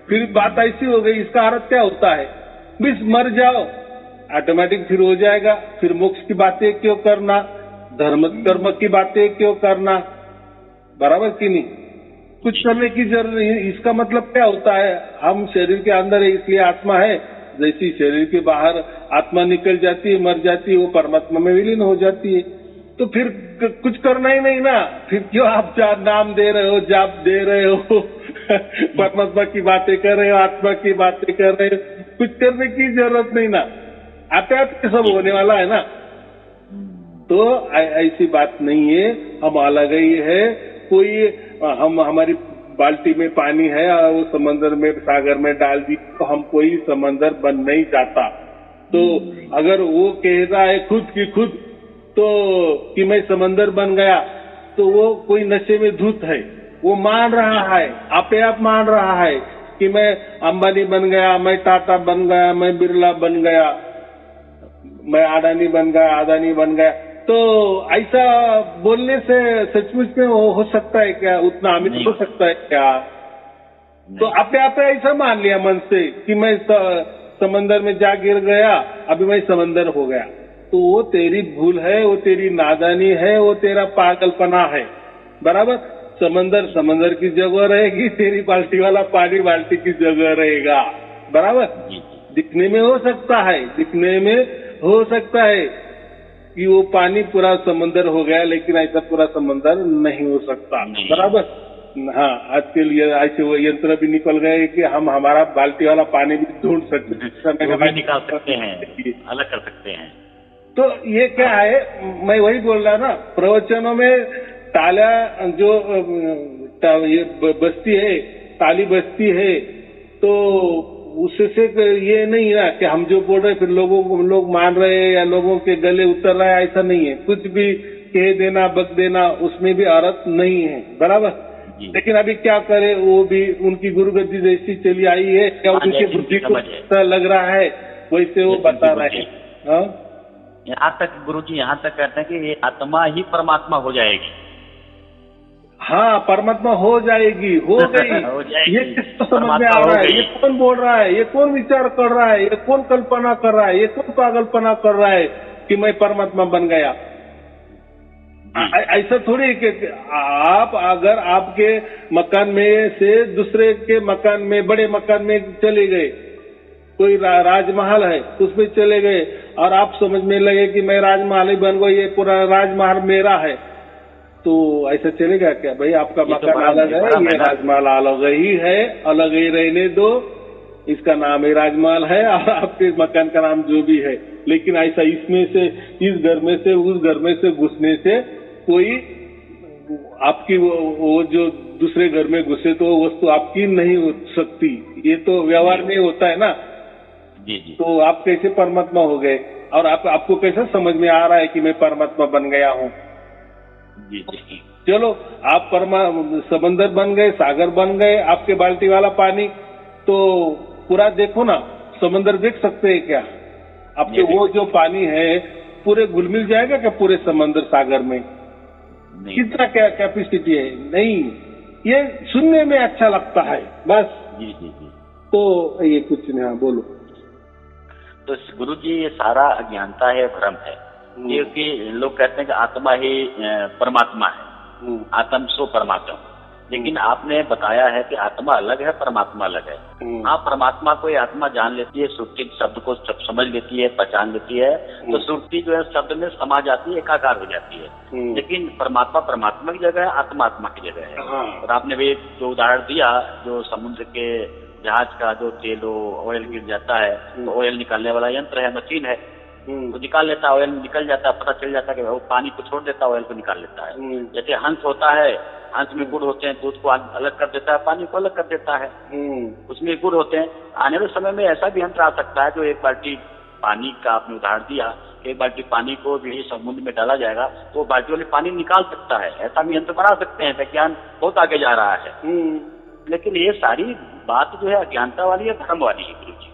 Speaker 1: फिर बात ऐसी हो गई, इसका अर्थ क्या होता है? बस मर जाओ, ऑटोमेटिक फिर हो जाएगा, फिर मोक्ष की बातें क्यों करना, धर्म कर्म की बातें क्यों करना, बराबर कि नहीं? कुछ करने की जरूरत नहीं। इसका मतलब क्या होता है? हम शरीर के अंदर है इसलिए आत्मा है, जैसी शरीर के बाहर आत्मा निकल जाती है, मर जाती है, वो परमात्मा में विलीन हो जाती है। तो फिर कुछ करना ही नहीं ना, फिर क्यों आप नाम दे रहे हो, जाप दे रहे हो परमात्मा की बातें कर रहे हो, आत्मा की बातें कर रहे हो, कुछ करने की जरूरत नहीं ना, आप सब होने वाला है ना। तो ऐसी बात नहीं है, हम अलग ही है। कोई हमारी बाल्टी में पानी है और वो समंदर में, सागर में डाल दी तो हम कोई समंदर बन नहीं जाता। तो अगर वो कह रहा है खुद की खुद तो कि मैं समंदर बन गया, तो वो कोई नशे में धुत है, वो मान रहा है, आपे आप मान रहा है कि मैं अंबानी बन गया, मैं टाटा बन गया, मैं बिरला बन गया, मैं अडानी बन गया। तो ऐसा बोलने से सचमुच में हो सकता है क्या? उतना अमित हो सकता है क्या? तो आपने ऐसा मान लिया मन से कि मैं समंदर में जा गिर गया, अभी मैं समंदर हो गया। तो वो तेरी भूल है, वो तेरी नादानी है, वो तेरा पागलपना है, बराबर। समंदर की जगह रहेगी, तेरी बाल्टी वाला पानी बाल्टी की जगह रहेगा, बराबर। दिखने में हो सकता है कि वो पानी पूरा समंदर हो गया, लेकिन ऐसा पूरा समंदर नहीं हो सकता, बराबर। हाँ, आज के लिए ऐसे वो यंत्र भी निकल गए कि हम हमारा बाल्टी वाला पानी भी ढूंढ सकते हैं,
Speaker 2: निकाल सकते हैं, अलग कर सकते हैं।
Speaker 1: तो ये क्या है, मैं वही बोल रहा ना, प्रवचनों में ताला जो ये बस्ती है, ताली बस्ती है, तो उससे ये नहीं है कि हम जो बोल रहे फिर लोग मान रहे हैं या लोगों के गले उतर रहा है, ऐसा नहीं है। कुछ भी कह देना बक देना उसमें भी अर्थ नहीं है, बराबर। लेकिन अभी क्या करे, वो भी उनकी गुरुगद्दी जैसी चली आई है, क्या उनकी बुद्धि को ऐसा लग रहा है वैसे वो बता रहे हैं।
Speaker 2: यहाँ तक गुरुजी यहाँ तक कहते हैं कि ये आत्मा ही परमात्मा हो जाएगी।
Speaker 1: हाँ, परमात्मा हो जाएगी, हो गई। ये किसको समझ में आ रहा है? ये कौन बोल रहा है? ये कौन विचार कर रहा है? ये कौन कल्पना कर रहा है? ये कौन पागलपना कर रहा है कि मैं परमात्मा बन गया? ऐसा थोड़ी कि आप अगर आपके मकान में से दूसरे के मकान में, बड़े मकान में चले गए, कोई राजमहल है उसमें चले गए और आप समझ में लगे कि मैं राजमहल ही बन गया, ये पूरा राजमहल मेरा है, तो ऐसा चलेगा क्या? भाई आपका मकान अलग है, ये राजमहल अलग ही है, अलग ही रहने दो, इसका नाम ही राजमहल है और आपके मकान का नाम जो भी है। लेकिन ऐसा इसमें से, इस घर में से उस घर में से घुसने से कोई आपकी वो जो दूसरे घर में घुसे तो वो वस्तु आपकी नहीं हो सकती। ये तो व्यवहार में होता है ना।
Speaker 2: जी जी।
Speaker 1: तो आप कैसे परमात्मा हो गए और आपको कैसे समझ में आ रहा है कि मैं परमात्मा बन गया हूँ?
Speaker 2: जी जी।
Speaker 1: चलो आप समंदर बन गए, सागर बन गए, आपके बाल्टी वाला पानी तो पूरा देखो ना, समंदर देख सकते हैं क्या? आपके वो जो पानी है पूरे घुल मिल जाएगा क्या पूरे समंदर सागर में? कितना क्या कैपेसिटी है? नहीं, ये सुनने में अच्छा लगता है बस।
Speaker 2: जी जी जी।
Speaker 1: तो ये कुछ नहीं। हाँ बोलो।
Speaker 2: तो गुरु जी ये सारा अज्ञानता है, भ्रम है। क्योंकि लोग कहते हैं कि आत्मा ही परमात्मा है, आत्म सो परमात्मा। लेकिन आपने बताया है कि आत्मा अलग है, परमात्मा अलग है। आप परमात्मा को आत्मा जान लेती है, सुरती शब्द को समझ लेती है, पहचान लेती है, तो सुरती जो है शब्द में समा जाती है, एकाकार हो जाती है। लेकिन परमात्मा परमात्मा की जगह है, आत्मा आत्मा की जगह है। और आपने भी जो उदाहरण दिया, जो समुद्र के जहाज का जो तेल ऑयल गिर जाता है तो ऑयल निकालने वाला यंत्र है, मशीन है, वो निकाल लेता है, ऑयल निकल जाता है, पता चल जाता है कि वो पानी को छोड़ देता है, ऑयल को निकाल लेता है। जैसे हंस होता है, हंस में गुड़ होते हैं, दूध को अलग कर देता है, पानी को अलग कर देता है, उसमें गुड़ होते हैं। आने वाले समय में ऐसा भी यंत्र आ सकता है जो एक बाल्टी पानी का आपने उदाहरण दिया, एक बाल्टी पानी को भी समुद्र में डाला जाएगा तो बाल्टी वाले पानी निकाल सकता है। ऐसा भी यंत्र बना सकते हैं, विज्ञान बहुत आगे जा रहा है। लेकिन ये सारी बात जो है अज्ञानता वाली है, धर्म वाली है गुरु जी।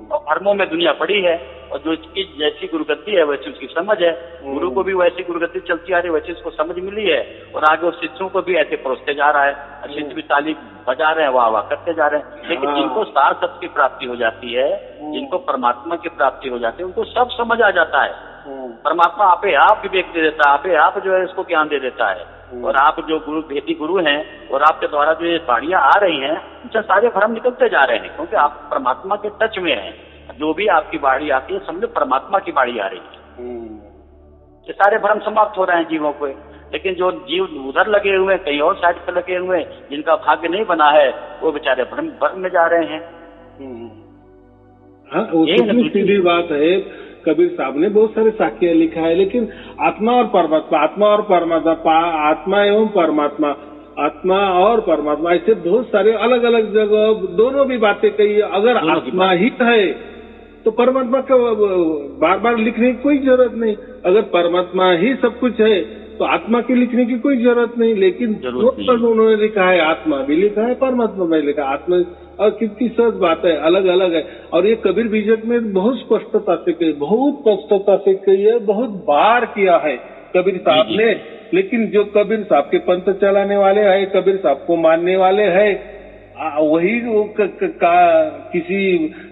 Speaker 2: और धर्मों में दुनिया पड़ी है और जो इसकी जैसी गुरुगद्दी है वैसी उसकी समझ है। गुरु को भी वैसी गुरुगद्दी चलती आ रही है, वैसी उसको समझ मिली है और आगे उस शिष्यों को भी ऐसे परोसते जा रहा है। शिष्य भी ताली बजा रहे हैं, वाह वाह करते जा रहे हैं। लेकिन जिनको सार सत्य की प्राप्ति हो जाती है, जिनको परमात्मा की प्राप्ति हो जाती है, उनको सब समझ आ जाता है। परमात्मा आपे आप विवेक दे देता है, आपे आप जो है इसको ज्ञान दे देता है। और आप जो गुरु भेदी गुरु हैं और आपके द्वारा जो ये बाणियां आ रही हैं, उनसे सारे भ्रम निकलते जा रहे हैं, क्योंकि आप परमात्मा के टच में हैं। जो भी आपकी बाड़ी आती है समझो परमात्मा की बाड़ी आ रही है। ये सारे भ्रम समाप्त हो रहे हैं जीवों को। लेकिन जो जीव उधर लगे हुए हैं, कहीं और साइड पर लगे हुए हैं, जिनका भाग्य नहीं बना है, वो बेचारे भ्रम में जा रहे हैं।
Speaker 1: हाँ, वो सीधी बात है। कबीर साहब ने बहुत सारे साक्ष्य लिखा है, लेकिन आत्मा और परमात्मा, आत्मा और परमात्मा, आत्मा एवं परमात्मा, आत्मा और परमात्मा, ऐसे बहुत सारे अलग अलग जगह दोनों भी बातें कही। अगर आत्मा ही है तो परमात्मा को बार बार लिखने की कोई जरूरत नहीं। अगर परमात्मा ही सब कुछ है तो आत्मा की लिखने की कोई जरूरत नहीं। लेकिन उन्होंने लिखा है, आत्मा भी लिखा है, परमात्मा भी लिखा है। आत्मा और कितनी सहज बात है, अलग अलग है। और ये कबीर बीजक में बहुत स्पष्टता से कही, बहुत स्पष्टता से कही है, बहुत बार किया है कबीर साहब ने। लेकिन जो कबीर साहब के पंथ चलाने वाले हैं, कबीर साहब को मानने वाले हैं, वही किसी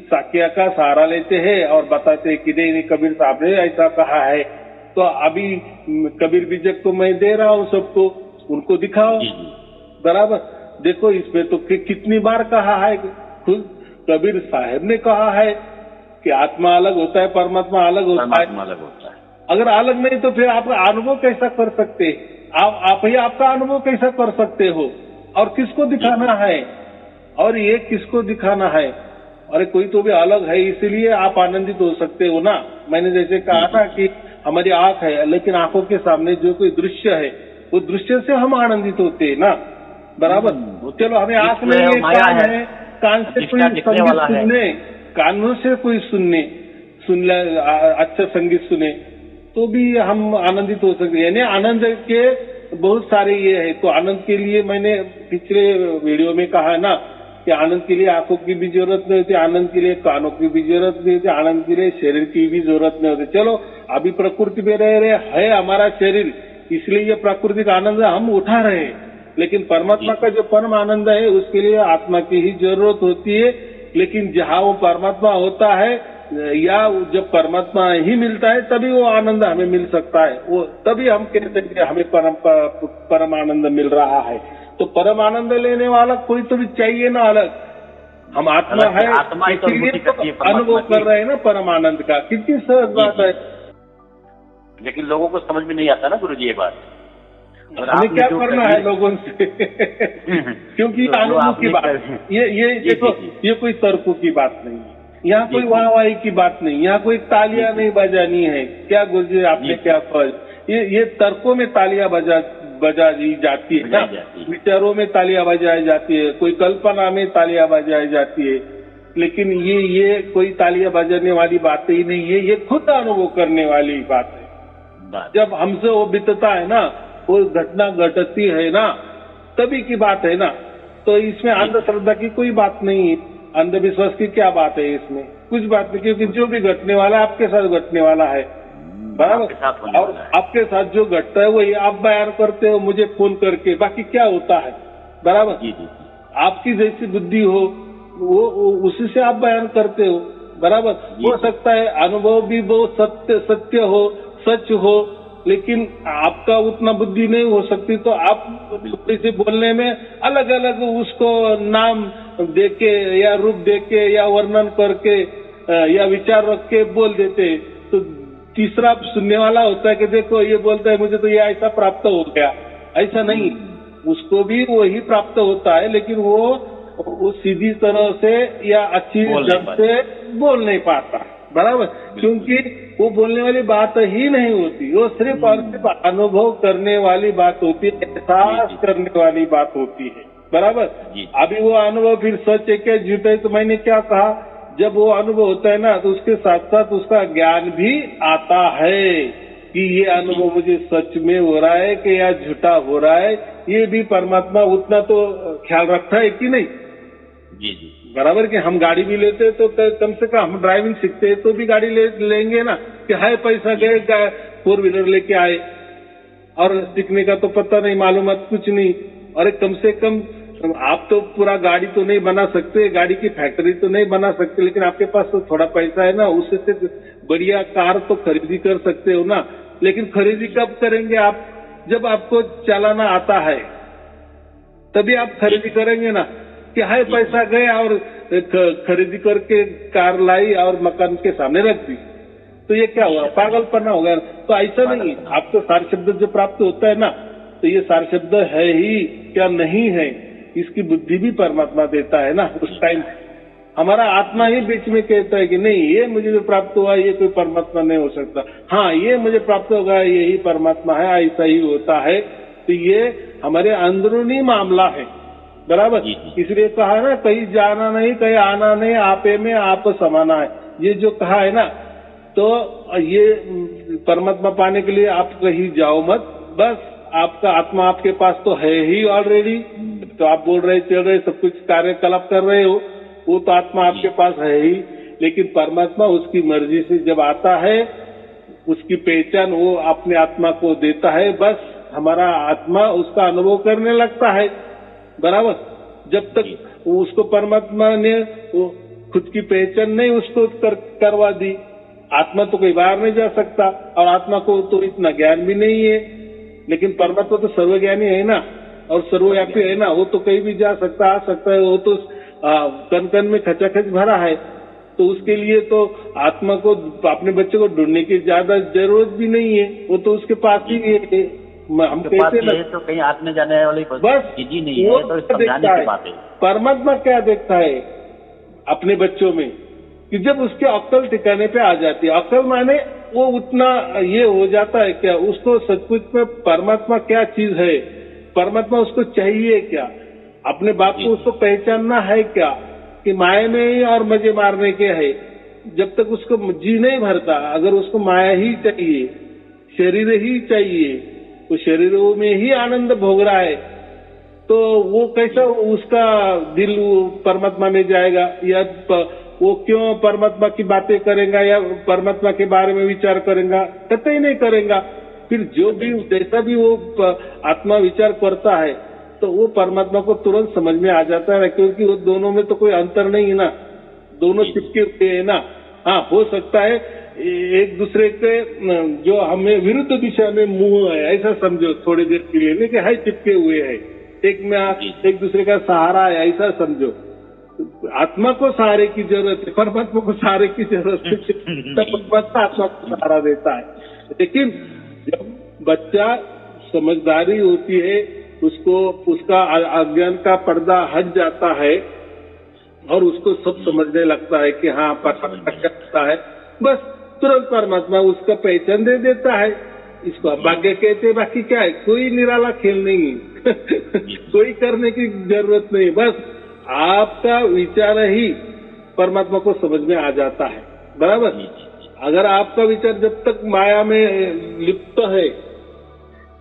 Speaker 1: साक्ष्य का सहारा लेते हैं और बताते हैं कि नहीं कबीर साहब ने ऐसा कहा है। तो अभी कबीर बीजक को मैं दे रहा हूँ सबको, उनको दिखाओ, बराबर। देखो इसमें तो कितनी बार कहा है, खुद कबीर साहब ने कहा है कि आत्मा अलग होता है, परमात्मा अलग होता है। अगर अलग नहीं तो फिर आप अनुभव कैसा कर सकते? आप ही आपका अनुभव कैसा कर सकते हो? और किसको दिखाना है? और ये किसको दिखाना है? अरे कोई तो भी अलग है, इसलिए आप आनंदित हो सकते हो ना। मैंने जैसे कहा था कि हमारी आंख है, लेकिन आंखों के सामने जो कोई दृश्य है वो दृश्य से हम आनंदित होते हैं ना, बराबर। चलो हमें आंख नहीं है, कान है, कान से कोई संगीत सुनने, कानों से कोई सुन अच्छा संगीत सुने तो भी हम आनंदित हो सकते हैं। यानी आनंद के बहुत सारे ये है। तो आनंद के लिए मैंने पिछले वीडियो में कहा ना कि आनंद के लिए आंखों की भी जरूरत नहीं होती, आनंद के लिए कानों की भी जरूरत नहीं होती, आनंद के लिए शरीर की भी जरूरत नहीं होती। चलो अभी प्रकृति में रह रहे है हमारा शरीर, इसलिए ये प्राकृतिक आनंद हम उठा रहे हैं, लेकिन परमात्मा का जो परम आनंद है उसके लिए आत्मा की ही जरूरत होती है। लेकिन जहाँ वो परमात्मा होता है या जब परमात्मा ही मिलता है तभी वो आनंद हमें मिल सकता है, वो तभी हम कहते हैं कि हमें परम आनंद मिल रहा है। तो परम आनंद लेने वाला कोई तो भी चाहिए ना अलग। हम आत्मा है इसीलिए तो अनुभव कर रहे हैं ना परम आनंद का। कितनी सहज बात है,
Speaker 2: लेकिन लोगों को समझ में नहीं आता ना गुरुजी ये बात।
Speaker 1: हमें क्या करना है लोगों से क्योंकि अनुभव की बात ये देखो, ये कोई तर्कों की बात नहीं है, यहाँ कोई वाहवाही की बात नहीं, यहाँ कोई तालियां नहीं बजानी है। क्या गुरुजी आपने क्या फल, ये तर्कों में तालियां बजाई जाती है ना, विचारों में तालियां बजाई जाती है, कोई कल्पना में तालियां बजाई जाती है, लेकिन ये कोई तालियां बजाने वाली बात ही नहीं है, ये खुद अनुभव करने वाली बात है। जब हमसे वो बीतता है ना, वो घटना घटती है ना, तभी की बात है ना। तो इसमें अंधश्रद्धा की कोई बात नहीं है, अंधविश्वास की क्या बात है इसमें, कुछ बात नहीं, क्योंकि जो भी घटने वाला है आपके साथ घटने वाला है, बराबर। और आपके साथ जो घटता है वही आप बयान करते हो मुझे फोन करके, बाकी क्या होता है, बराबर। आपकी जैसी बुद्धि हो वो उसी से आप बयान करते हो, बराबर। हो सकता है अनुभव भी बहुत सत्य हो, सच हो, लेकिन आपका उतना बुद्धि नहीं हो सकती, तो आप इसे बोलने में अलग अलग उसको नाम देके या रूप देके या वर्णन करके या विचार रख के बोल देते। तो तीसरा सुनने वाला होता है कि देखो ये बोलता है मुझे तो ये ऐसा प्राप्त हो गया, ऐसा नहीं, उसको भी वही प्राप्त होता है, लेकिन वो सीधी तरह से या अच्छी ढंग से बोल नहीं पाता, बराबर। क्योंकि वो बोलने वाली बात ही नहीं होती, वो सिर्फ और सिर्फ अनुभव करने वाली बात होती है, एहसास करने वाली बात होती है, बराबर। अभी वो अनुभव फिर सच है क्या झूठ है, तो मैंने क्या कहा, जब वो अनुभव होता है ना तो उसके साथ साथ उसका ज्ञान भी आता है कि ये अनुभव मुझे सच में हो रहा है कि या झूठा हो रहा है। ये भी परमात्मा उतना तो ख्याल रखता है कि नहीं,
Speaker 2: जी
Speaker 1: बराबर। कि हम गाड़ी भी लेते हैं तो कम से कम हम ड्राइविंग सीखते हैं तो भी गाड़ी लेंगे ना, कि हाय पैसा गए 4 व्हीलर लेके आए और सीखने का तो पता नहीं, मालूमात कुछ नहीं। और कम से कम आप तो पूरा गाड़ी तो नहीं बना सकते, गाड़ी की फैक्ट्री तो नहीं बना सकते, लेकिन आपके पास तो थोड़ा पैसा है ना, उससे बढ़िया कार तो खरीदी कर सकते हो ना। लेकिन खरीदी कब करेंगे आप, जब आपको चलाना आता है तभी आप खरीदी करेंगे ना, कि हाय पैसा गया और खरीदी करके कार लाई और मकान के सामने रख दी, तो ये क्या हुआ, पागलपना होगा। तो ऐसा नहीं, आपको सार शब्द जो प्राप्त होता है ना, तो ये सार शब्द है ही क्या नहीं है, इसकी बुद्धि भी परमात्मा देता है ना। उस टाइम हमारा आत्मा ही बीच में कहता है कि नहीं ये मुझे जो प्राप्त हुआ ये कोई परमात्मा नहीं हो सकता, हाँ ये मुझे प्राप्त होगा यही परमात्मा है, ऐसा ही होता है। तो ये हमारे अंदरूनी मामला है, बराबर। इसलिए कहा ना, कहीं जाना नहीं कहीं आना नहीं, आपे में आप समाना है, ये जो कहा है ना। तो ये परमात्मा पाने के लिए आप कहीं जाओ मत, बस आपका आत्मा आपके पास तो है ही ऑलरेडी। तो आप बोल रहे चल रहे सब कुछ कार्यकलाप कर रहे हो, वो तो आत्मा आपके पास है ही, लेकिन परमात्मा उसकी मर्जी से जब आता है उसकी पहचान वो अपने आत्मा को देता है, बस हमारा आत्मा उसका अनुभव करने लगता है, बराबर। जब तक उसको परमात्मा ने वो खुद की पहचान नहीं उसको करवा दी, आत्मा तो कहीं बाहर नहीं जा सकता और आत्मा को तो इतना ज्ञान भी नहीं है। लेकिन परमात्मा तो सर्वज्ञानी है ना और सर्वव्यापी है ना, वो तो कहीं भी जा सकता आ सकता है, वो तो कन कन में खचाखच भरा है। तो उसके लिए तो आत्मा को अपने बच्चे को ढूंढने की ज्यादा जरूरत भी नहीं है, वो तो उसके पास ही है। हम कहते हैं
Speaker 2: तो कहीं आत्मा जाने वाली
Speaker 1: बस
Speaker 2: चीज नहीं है, तो समझाने की बात है।
Speaker 1: परमात्मा क्या देखता है अपने बच्चों में, कि जब उसके अक्ल ठिकाने पे आ जाती है, अक्ल माने वो उतना ये हो जाता है क्या, उसको सचमुच में परमात्मा क्या चीज है, परमात्मा उसको चाहिए क्या, अपने बाप को उसको पहचानना है क्या, कि माया में ही और मजे मारने के है। जब तक उसको जी नहीं भरता, अगर उसको माया ही चाहिए, शरीर ही चाहिए, वो शरीरों में ही आनंद भोग रहा है, तो वो कैसा उसका दिल परमात्मा में जाएगा, या वो क्यों परमात्मा की बातें करेगा या परमात्मा के बारे में विचार करेगा, कतई नहीं करेगा। फिर जो भी जैसा भी वो आत्मा विचार करता है तो वो परमात्मा को तुरंत समझ में आ जाता है, क्योंकि वो दोनों में तो कोई अंतर नहीं है ना, दोनों चिपके हुए है ना। हाँ, हो सकता है एक दूसरे के जो हमें विरुद्ध दिशा में मुंह है ऐसा समझो थोड़ी देर के लिए, लेकिन है चिपके हुए है, एक में एक दूसरे का सहारा है ऐसा समझो। आत्मा को सहारे की जरूरत है, परमात्मा को सहारे की जरूरत है, परमात्मा आत्मा को सहारा देता है। लेकिन जब बच्चा समझदारी होती है, उसको उसका अज्ञान का पर्दा हट जाता है और उसको सब समझने लगता है कि हाँ परमात्मा क्या होता है, बस तुरंत परमात्मा उसका पहचान दे देता है। इसको भाग्य कहते हैं, बाकी क्या है, कोई निराला खेल नहीं है कोई करने की जरूरत नहीं, बस आपका विचार ही परमात्मा को समझ में आ जाता है, बराबर। अगर आपका विचार जब तक माया में लिप्त है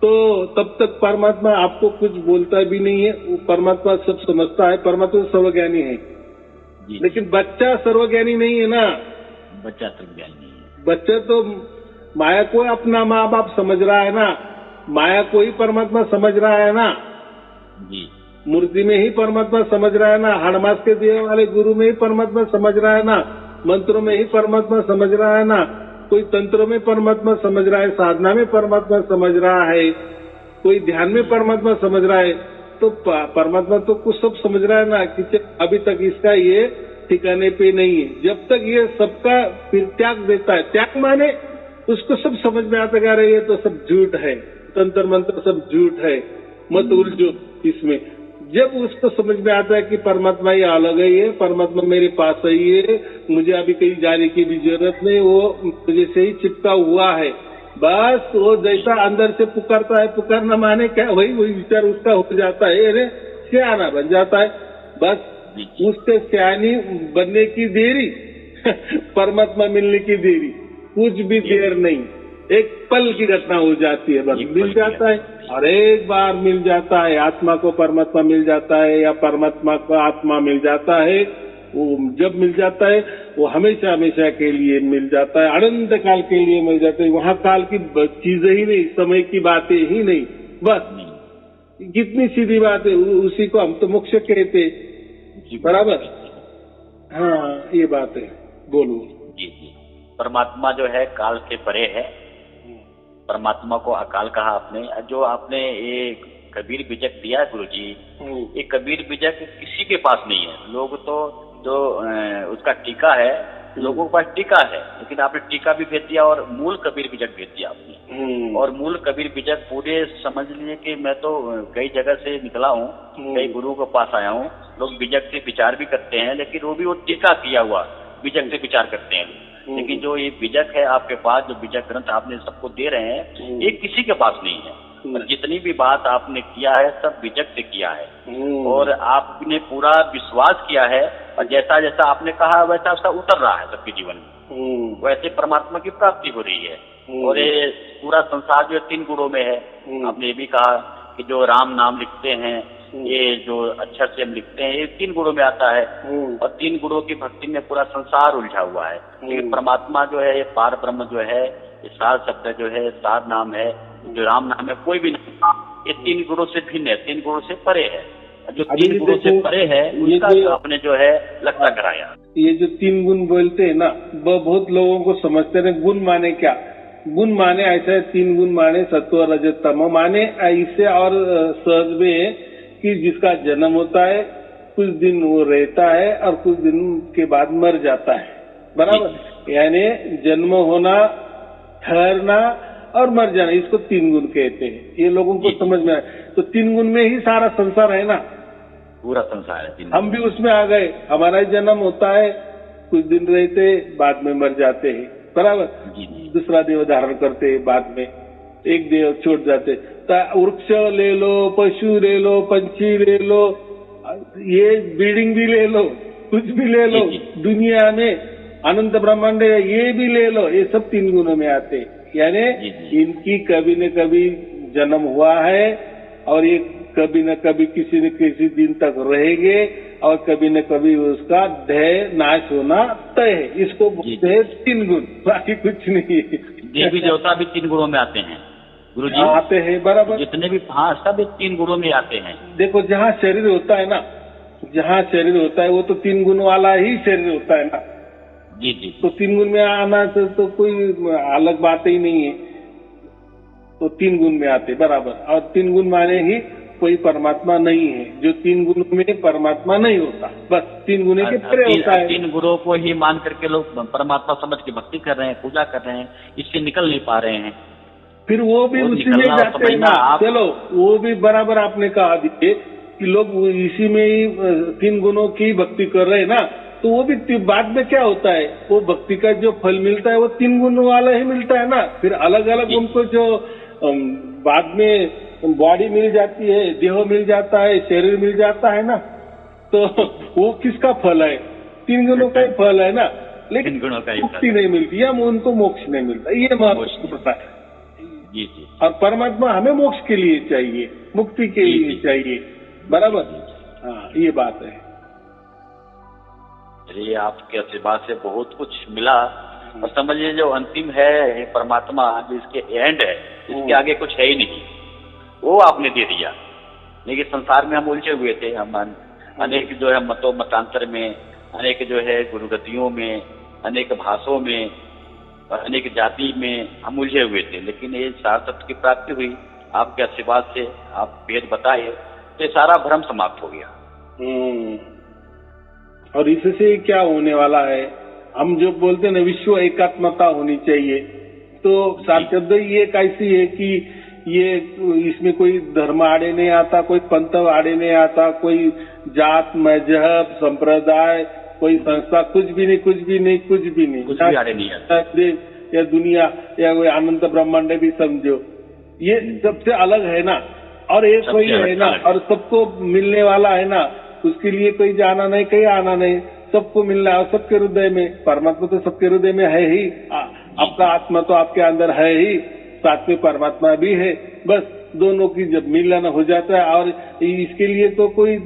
Speaker 1: तो तब तक परमात्मा आपको कुछ बोलता भी नहीं है, वो परमात्मा सब समझता है, परमात्मा सर्वज्ञानी है। लेकिन बच्चा सर्वज्ञानी नहीं है ना,
Speaker 3: बच्चा सर्वज्ञानी नहीं है,
Speaker 1: बच्चा तो माया को अपना माँ बाप समझ रहा है ना, माया को ही परमात्मा समझ रहा है ना
Speaker 3: जी,
Speaker 1: मूर्ति में ही परमात्मा समझ रहा है ना, हड़मास के दिए वाले गुरु में ही परमात्मा समझ रहा है ना, मंत्रों में ही परमात्मा समझ रहा है ना, कोई तंत्रों में परमात्मा समझ रहा है, साधना में परमात्मा समझ रहा है, कोई ध्यान में परमात्मा समझ रहा है, तो परमात्मा तो कुछ सब समझ रहा है ना कि अभी तक इसका ये ठिकाने पे नहीं है। जब तक ये सबका फिर त्याग देता है, त्याग माने उसको सब समझ में आता है, ये तो सब झूठ है, तंत्र मंत्र सब झूठ है, मत उलझो इसमें। जब उसको समझ में आता है कि परमात्मा ये अलग है, ये परमात्मा मेरे पास ही है, मुझे अभी कहीं जाने की भी जरूरत नहीं, वो मुझे से ही चिपका हुआ है, बस वो जैसा अंदर से पुकारता है, पुकारना माने क्या, वही विचार उसका हो जाता है, अरे सियाना बन जाता है, बस उसके सियानी बनने की देरी परमात्मा मिलने की देरी, कुछ भी देर नहीं, एक पल की घटना हो जाती है, बस मिल जाता है। और एक बार मिल जाता है, आत्मा को परमात्मा मिल जाता है या परमात्मा को आत्मा मिल जाता है, वो जब मिल जाता है वो हमेशा हमेशा के लिए मिल जाता है, अनंत काल के लिए मिल जाता है। वहाँ काल की चीजें ही नहीं, समय की बातें ही नहीं, बस कितनी सीधी बात है, उसी को हम तो मोक्ष कहते, बराबर। हाँ, ये बात है, बोलो।
Speaker 3: जी जी, परमात्मा जो है काल से परे है, परमात्मा को अकाल कहा आपने। जो आपने ये कबीर बीजक दिया गुरु जी, ये कबीर बीजक किसी के पास नहीं है। लोग तो जो उसका टीका है, लोगों के पास टीका है, लेकिन आपने टीका भी भेज दिया और मूल कबीर बीजक भेज दिया आपने। और मूल कबीर बीजक पूरे समझ लीजिए कि मैं तो कई जगह से निकला हूँ, कई गुरुओं के पास आया हूँ, लोग बीजक से विचार भी करते हैं, लेकिन वो भी वो टीका किया हुआ बीजक से विचार करते हैं। लेकिन जो ये बीजक है आपके पास, जो बीजक ग्रंथ आपने सबको दे रहे हैं, ये किसी के पास नहीं है। और जितनी भी बात आपने किया है सब बीजक से किया है, और आपने पूरा विश्वास किया है, और जैसा जैसा आपने कहा वैसा वैसा उतर रहा है सबके जीवन में, वैसे परमात्मा की प्राप्ति हो रही है। और ये पूरा संसार जो 3 गुणों में है, आपने ये भी कहा कि जो राम नाम लिखते हैं, ये जो अक्षर से हम लिखते हैं, ये 3 गुणों में आता है, और 3 गुणों की भक्ति में पूरा संसार उलझा हुआ है। लेकिन परमात्मा जो है, ये पार ब्रह्म जो है, ये सार शब्द जो है, सार नाम है, जो राम नाम है, कोई भी नहीं, ये 3 गुणों से भिन्न है, 3 गुणों से परे है। जो 3 गुणों से परे है उसका आपने जो है लक्ष्य कराया।
Speaker 1: ये जो 3 गुण बोलते हैं ना, बहुत लोगों को समझते हैं गुण माने क्या, गुण माने ऐसा है, 3 गुण माने सत्व रजत तम माने ऐसे, और सहज में कि जिसका जन्म होता है, कुछ दिन वो रहता है और कुछ दिन के बाद मर जाता है, बराबर। यानी जन्म होना, ठहरना और मर जाना, इसको 3 गुण कहते हैं। ये लोगों को समझ में आए तो 3 गुण में ही सारा संसार है ना,
Speaker 3: पूरा संसार है।
Speaker 1: हम भी उसमें आ गए, हमारा जन्म होता है, कुछ दिन रहते, बाद में मर जाते हैं, बराबर। दूसरा देह धारण करते हैं, बाद में एक देह छोड़ जाते। वृक्ष ले लो, पशु ले लो, पंछी ले लो, ये बिल्डिंग भी ले लो, कुछ भी ले लो, दुनिया में अनंत ब्रह्मांड ये भी ले लो, ये सब 3 गुणों में आते। यानी इनकी कभी न कभी जन्म हुआ है और ये कभी न कभी किसी न किसी दिन तक रहेंगे और कभी न कभी उसका देह नाश होना तय है। इसको बोलते हैं 3 गुण, बाकी कुछ नहीं है।
Speaker 3: देवी देवता भी 3 गुणों में आते हैं गुरुजी,
Speaker 1: आते हैं, बराबर।
Speaker 3: जितने भी, हाँ, सब 3 गुणों में आते हैं।
Speaker 1: देखो, जहाँ शरीर होता है ना, जहाँ शरीर होता है वो तो 3 गुण वाला ही शरीर होता है ना।
Speaker 3: जी।
Speaker 1: तो 3 गुण में आना तो कोई अलग बात ही नहीं है। तो 3 गुण में आते, बराबर। और 3 गुण माने ही कोई परमात्मा नहीं है। जो 3 गुणों में परमात्मा नहीं होता, बस 3 गुण के परे होता है।
Speaker 3: 3 गुणों को ही मान करके लोग परमात्मा समझ के भक्ति कर रहे हैं, पूजा कर रहे हैं, इससे निकल नहीं पा रहे हैं।
Speaker 1: फिर वो भी उसी में जाते हैं ना। चलो, वो भी बराबर आपने कहा दिए कि लोग इसी में ही 3 गुणों की भक्ति कर रहे हैं ना। तो वो भी बाद में क्या होता है, वो भक्ति का जो फल मिलता है वो 3 गुणों वाला ही मिलता है ना। फिर अलग अलग उनको जो बाद में बॉडी मिल जाती है, देह मिल जाता है, शरीर मिल जाता है ना, तो वो किसका फल है? 3 गुणों का ही फल है ना। लेकिन मुक्ति नहीं मिलती या उनको मोक्ष नहीं मिलता, ये महत्व पता है।
Speaker 3: जी।
Speaker 1: और परमात्मा हमें मोक्ष के लिए चाहिए, मुक्ति के लिए चाहिए, बराबर। हाँ, ये बात है।
Speaker 3: चलिए, आपके आशीर्वाद से बहुत कुछ मिला। और समझिए, जो अंतिम है परमात्मा, जो इसके एंड है, इसके आगे कुछ है ही नहीं, वो आपने दे दिया। लेकिन संसार में हम उलझे हुए थे, हम अनेक जो है मतों मतांतर में, अनेक जो है गुरुगतियों में, अनेक भाषाओं में, अनेक जाति में हम उलझे हुए थे। लेकिन ये सार तत्व की प्राप्ति हुई आपके आशीर्वाद से, आप भेद बताए, तो सारा भ्रम समाप्त हो गया।
Speaker 1: और इससे क्या होने वाला है, हम जो बोलते हैं ना, विश्व एकात्मता होनी चाहिए। तो सार शब्द ये कैसी है कि ये इसमें कोई धर्म आड़े नहीं आता, कोई पंथ आड़े नहीं आता, कोई जात मजहब संप्रदाय, कोई संस्था, कुछ भी नहीं, कुछ भी नहीं, कुछ भी नहीं,
Speaker 3: कुछ भी आड़े नहीं आता।
Speaker 1: या दुनिया या कोई अनंत ब्रह्मांड भी समझो, ये सबसे अलग है ना। और एक कोई है ना, और सबको मिलने वाला है ना। उसके लिए कोई जाना नहीं, कहीं आना नहीं, सबको मिलना है। सबके हृदय में परमात्मा तो सबके हृदय में है ही, आपका आत्मा तो आपके अंदर है ही, साथ में परमात्मा भी है। बस दोनों की जब मिलन हो जाता है, और इसके लिए तो कोई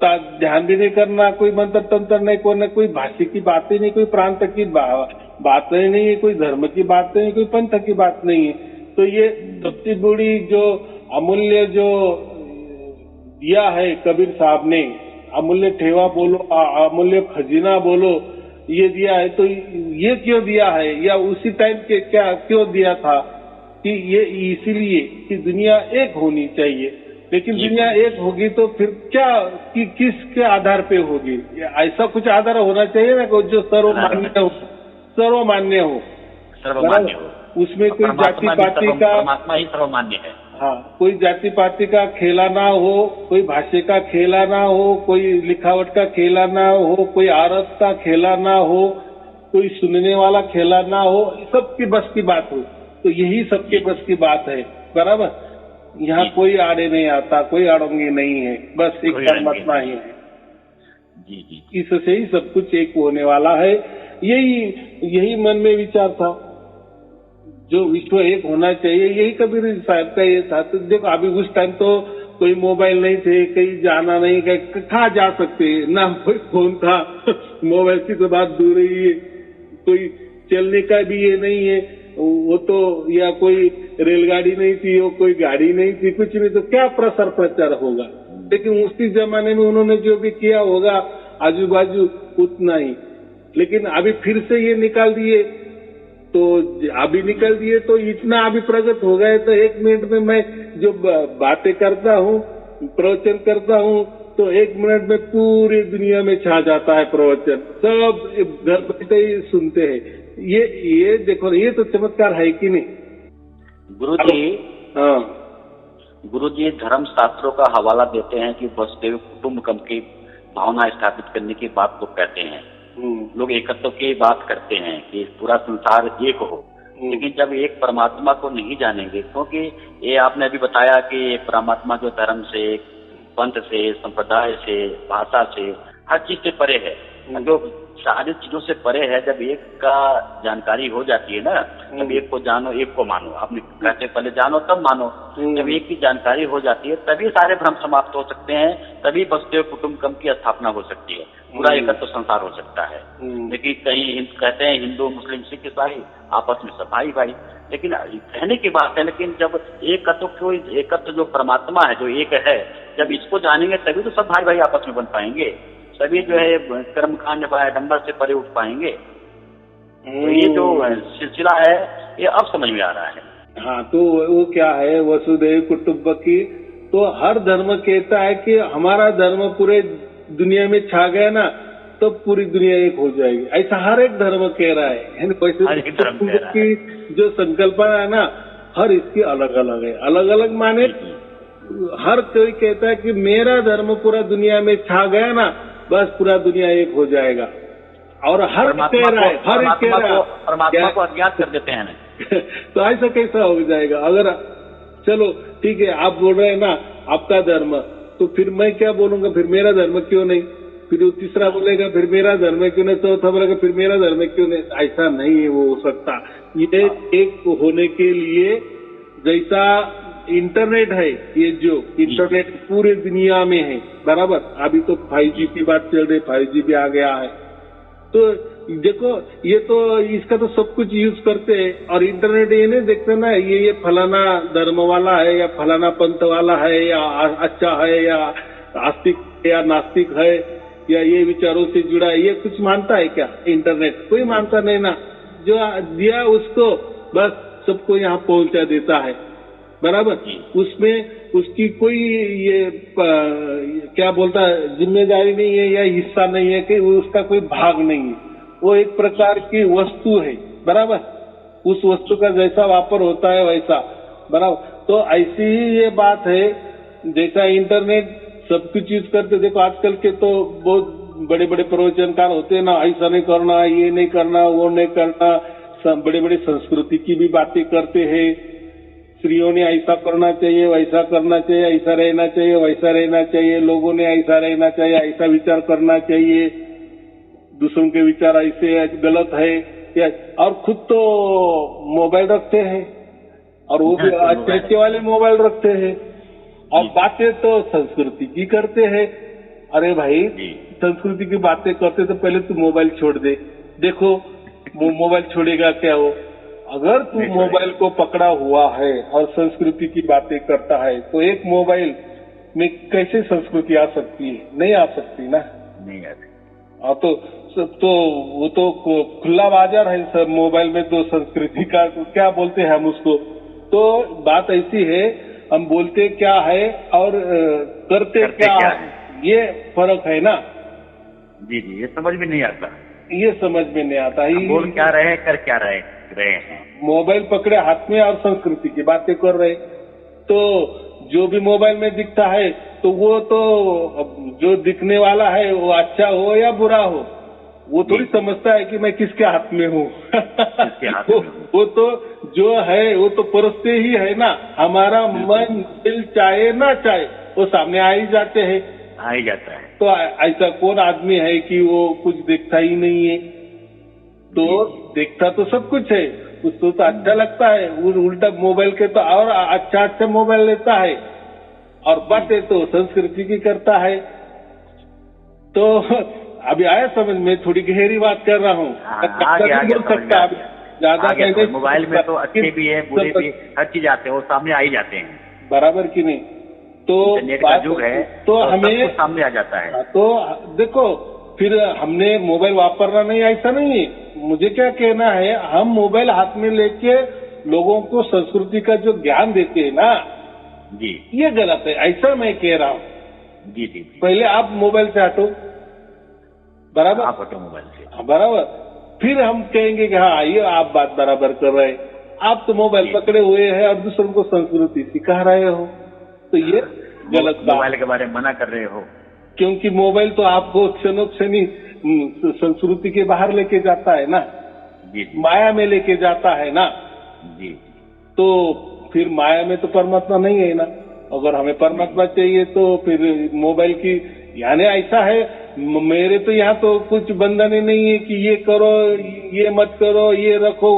Speaker 1: ध्यान भी नहीं करना, कोई मंत्र तंत्र नहीं, कोई भाषा की बातें नहीं, कोई प्रांत की बातें नहीं है, कोई धर्म की बातें नहीं, कोई पंथ की बात नहीं है। तो ये सबसे बड़ी जो अमूल्य जो दिया है कबीर साहब ने, अमूल्य ठेवा बोलो, अमूल्य खजीना बोलो, ये दिया है। तो ये क्यों दिया है, या उसी टाइम के क्या क्यों दिया था कि ये इसीलिए कि दुनिया एक होनी चाहिए। लेकिन दुनिया एक होगी तो फिर क्या, कि किसके आधार पे होगी? ऐसा कुछ आधार होना चाहिए ना जो सर्वमान्य हो, सर्वमान्य हो,
Speaker 3: सर्वमान्य हो।
Speaker 1: उसमें कोई जाति पाति का,
Speaker 3: परमात्मा ही सर्वमान्य है।
Speaker 1: हाँ, कोई जाति पाति का खेला ना हो, कोई भाषा का खेला ना हो, कोई लिखावट का खेला ना हो, कोई आरत का खेला ना हो, कोई सुनने वाला खेला ना हो, सबकी बस की बात हो। तो यही सबके बस की बात है, बराबर। यहाँ कोई आड़े नहीं आता, कोई अड़ंगे नहीं है, बस एक परमात्मा ही है।
Speaker 3: जी।
Speaker 1: इससे ही सब कुछ एक होने वाला है। यही मन में विचार था, जो विश्व एक होना चाहिए, यही कबीर साहब का ये था। तो देखो, अभी उस टाइम तो कोई मोबाइल नहीं थे, कहीं जाना नहीं, कहाँ जा सकते, ना कोई फोन था मोबाइल की तो बात दूर ही है, कोई चलने का भी ये नहीं है, वो तो, या कोई रेलगाड़ी नहीं थी, वो कोई गाड़ी नहीं थी, कुछ नहीं, तो क्या प्रसार प्रचार होगा। लेकिन उसी जमाने में उन्होंने जो भी किया होगा आजू बाजू उतना ही। लेकिन अभी फिर से ये निकाल दिए, तो अभी निकल दिए तो इतना अभी प्रगट हो गए। तो 1 मिनट में मैं जो बातें करता हूँ, प्रवचन करता हूँ, तो 1 मिनट में पूरी दुनिया में छा जाता है प्रवचन, सब घर बैठे ही सुनते हैं। ये देखो, ये तो चमत्कार है कि नहीं
Speaker 3: गुरुजी?
Speaker 1: हाँ
Speaker 3: गुरुजी, धर्म शास्त्रों का हवाला देते हैं कि वसुदेव कुटुंबकम की भावना स्थापित करने की बात को कहते हैं। लोग एकत्व की बात करते हैं कि पूरा संसार एक हो, लेकिन जब एक परमात्मा को नहीं जानेंगे, क्योंकि ये आपने अभी बताया कि परमात्मा जो धर्म से, पंथ से, संप्रदाय से, भाषा से, हर चीज से परे है, जो सारी चीजों से परे है। जब एक का जानकारी हो जाती है ना, जब एक को जानो एक को मानो, आपने कहते पहले जानो तब मानो। जब एक की जानकारी हो जाती है तभी सारे भ्रम समाप्त हो सकते हैं, तभी वसुधैव कुटुंबकम की स्थापना हो सकती है, पूरा एकत्व संसार हो सकता है। लेकिन कहीं कहते हैं हिंदू मुस्लिम सिख ईसाई आपस में सब भाई भाई, लेकिन कहने की बात है, लेकिन जब एकत्व जो परमात्मा है, जो एक है, जब इसको जानेंगे तभी तो सब भाई भाई आपस में बन पाएंगे, सभी जो है कर्मकांड डंबर से परे उठ पाएंगे। तो ये जो सिलसिला है ये अब समझ में आ रहा है।
Speaker 1: हाँ, तो वो क्या है, वसुधैव कुटुंबकी, तो हर धर्म कहता है कि हमारा धर्म पूरे दुनिया में छा गया ना तो पूरी दुनिया एक हो जाएगी, ऐसा हर एक धर्म कह रहा है। वैसे की जो संकल्पना है ना, हर इसकी अलग अलग है, अलग अलग माने हर कोई कहता है कि मेरा धर्म पूरा दुनिया में छा गया ना बस पूरा दुनिया एक हो जाएगा, और हर कह रहा है, हर एक कह रहा है,
Speaker 3: परमात्मा को अज्ञात कर देते हैं।
Speaker 1: तो ऐसा कैसा हो जाएगा? अगर चलो ठीक है, आप बोल रहे हैं ना आपका धर्म, तो फिर मैं क्या बोलूंगा, फिर मेरा धर्म क्यों नहीं? फिर वो तीसरा बोलेगा फिर मेरा धर्म क्यों नहीं, चौथा बोलेगा फिर मेरा धर्म क्यों नहीं? ऐसा नहीं है वो हो सकता। ये एक होने के लिए जैसा इंटरनेट है, ये जो इंटरनेट पूरे दुनिया में है, बराबर, अभी तो 5G की बात चल रही, 5G भी आ गया है, तो देखो ये तो इसका तो सब कुछ यूज करते हैं, और इंटरनेट ये नहीं देखते ना ये फलाना धर्म वाला है या फलाना पंथ वाला है या अच्छा है या आस्तिक या नास्तिक है या ये विचारों से जुड़ा है, ये कुछ मानता है क्या? इंटरनेट कोई मानता नहीं ना, जो दिया उसको बस सबको यहाँ पहुंचा देता है, बराबर। उसमें उसकी कोई ये क्या बोलता है जिम्मेदारी नहीं है या हिस्सा नहीं है कि उसका कोई भाग नहीं है, वो एक प्रकार की वस्तु है, बराबर। उस वस्तु का जैसा वापर होता है वैसा, बराबर। तो ऐसी ही ये बात है, जैसा इंटरनेट सब कुछ यूज करते, देखो आजकल के तो बहुत बड़े बड़े प्रवचनकार होते हैं ना, ऐसा नहीं करना, ये नहीं करना, वो नहीं करना, बड़े बड़े संस्कृति की भी बातें करते हैं, स्त्रियों ने ऐसा करना चाहिए, वैसा करना चाहिए, ऐसा रहना चाहिए, वैसा रहना चाहिए, लोगों ने ऐसा रहना चाहिए, ऐसा विचार करना चाहिए, दूसरों के विचार ऐसे गलत है, या और खुद तो मोबाइल रखते हैं, और वो भी अच्छे वाले मोबाइल रखते हैं, और बातें तो संस्कृति की करते हैं। अरे भाई, संस्कृति की बातें करते तो पहले तू मोबाइल छोड़ दे, देखो वो मोबाइल छोड़ेगा क्या? हो अगर तू मोबाइल को पकड़ा हुआ है और संस्कृति की बातें करता है तो एक मोबाइल में कैसे संस्कृति आ सकती है? नहीं आ सकती ना,
Speaker 3: नहीं आती।
Speaker 1: तो वो तो खुला बाजार है सब, मोबाइल में तो संस्कृति का तो क्या बोलते हैं हम उसको। तो बात ऐसी है, हम बोलते क्या है और करते क्या है, ये फर्क है ना।
Speaker 3: जी जी, ये समझ में नहीं आता,
Speaker 1: ये समझ में नहीं आता ही।
Speaker 3: बोल क्या रहे, कर क्या रहे हैं।
Speaker 1: मोबाइल पकड़े हाथ में और संस्कृति की बातें कर रहे, तो जो भी मोबाइल में दिखता है तो वो तो जो दिखने वाला है वो अच्छा हो या बुरा हो, वो थोड़ी समझता है कि मैं किसके हाथ में हूँ। वो तो जो है वो तो परस्ते ही है ना, हमारा मन दिल चाहे ना चाहे वो सामने आ ही जाते हैं,
Speaker 3: आ ही जाता है।
Speaker 1: तो ऐसा कौन आदमी है कि वो कुछ देखता ही नहीं है? तो देखता तो सब कुछ है, उसको तो अच्छा लगता है, उल्टा मोबाइल के तो और अच्छा मोबाइल लेता है, और बातें तो संस्कृति की करता है। तो अभी आया समझ में, थोड़ी गहरी बात कर रहा हूँ,
Speaker 3: ज्यादा मोबाइल में तो अच्छे भी है बुरे भी, हर चीज आते हैं, वो सामने आ ही जाते हैं,
Speaker 1: बराबर कि नहीं? तो
Speaker 3: इंटरनेट का युग है, तो हमें सामने आ जाता है।
Speaker 1: तो देखो, फिर हमने मोबाइल वापरना नहीं, ऐसा नहीं है। मुझे क्या कहना है, हम मोबाइल हाथ में लेके लोगों को संस्कृति का जो ज्ञान देते हैं ना
Speaker 3: जी, ये
Speaker 1: गलत है, ऐसा मैं कह रहा हूँ।
Speaker 3: जी जी,
Speaker 1: पहले आप मोबाइल से हटो, बराबर,
Speaker 3: आप हटो मोबाइल से,
Speaker 1: बराबर, फिर हम कहेंगे कि हाँ ये आप बात बराबर कर रहे हैं। आप तो मोबाइल पकड़े हुए हैं और दूसरों को संस्कृति सिखा रहे हो, तो ये गलत बात।
Speaker 3: मोबाइल के बारे में मना कर रहे हो,
Speaker 1: क्योंकि मोबाइल तो आपको क्षणों क्षणी संस्कृति के बाहर लेके जाता है ना,
Speaker 3: जी
Speaker 1: माया में लेके जाता है ना,
Speaker 3: जी,
Speaker 1: तो फिर माया में तो परमात्मा नहीं है ना। अगर हमें परमात्मा चाहिए तो फिर मोबाइल की, यानी ऐसा है, मेरे तो यहाँ तो कुछ बंधन ही नहीं है कि ये करो, ये मत करो, ये रखो,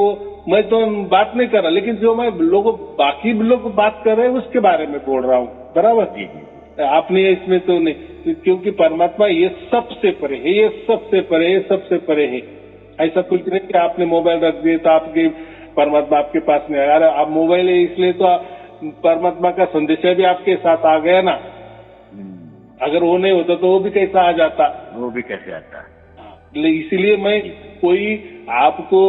Speaker 1: मैं तो बात नहीं कर रहा, लेकिन जो मैं बाकी लोग बात कर रहे हैं उसके बारे में बोल रहा हूँ, बराबर।
Speaker 3: जी जी,
Speaker 1: आपने इसमें तो नहीं, क्योंकि परमात्मा ये सबसे परे है, ये सबसे परे है, सबसे परे है। ऐसा कुछ नहीं कि आपने मोबाइल रख दिए तो आपके परमात्मा आपके पास नहीं आया। अरे आप मोबाइल है इसलिए तो परमात्मा का संदेश भी आपके साथ आ गया ना। अगर वो नहीं होता तो वो भी कैसा आ जाता,
Speaker 3: वो भी कैसे आता।
Speaker 1: इसीलिए मैं कोई आपको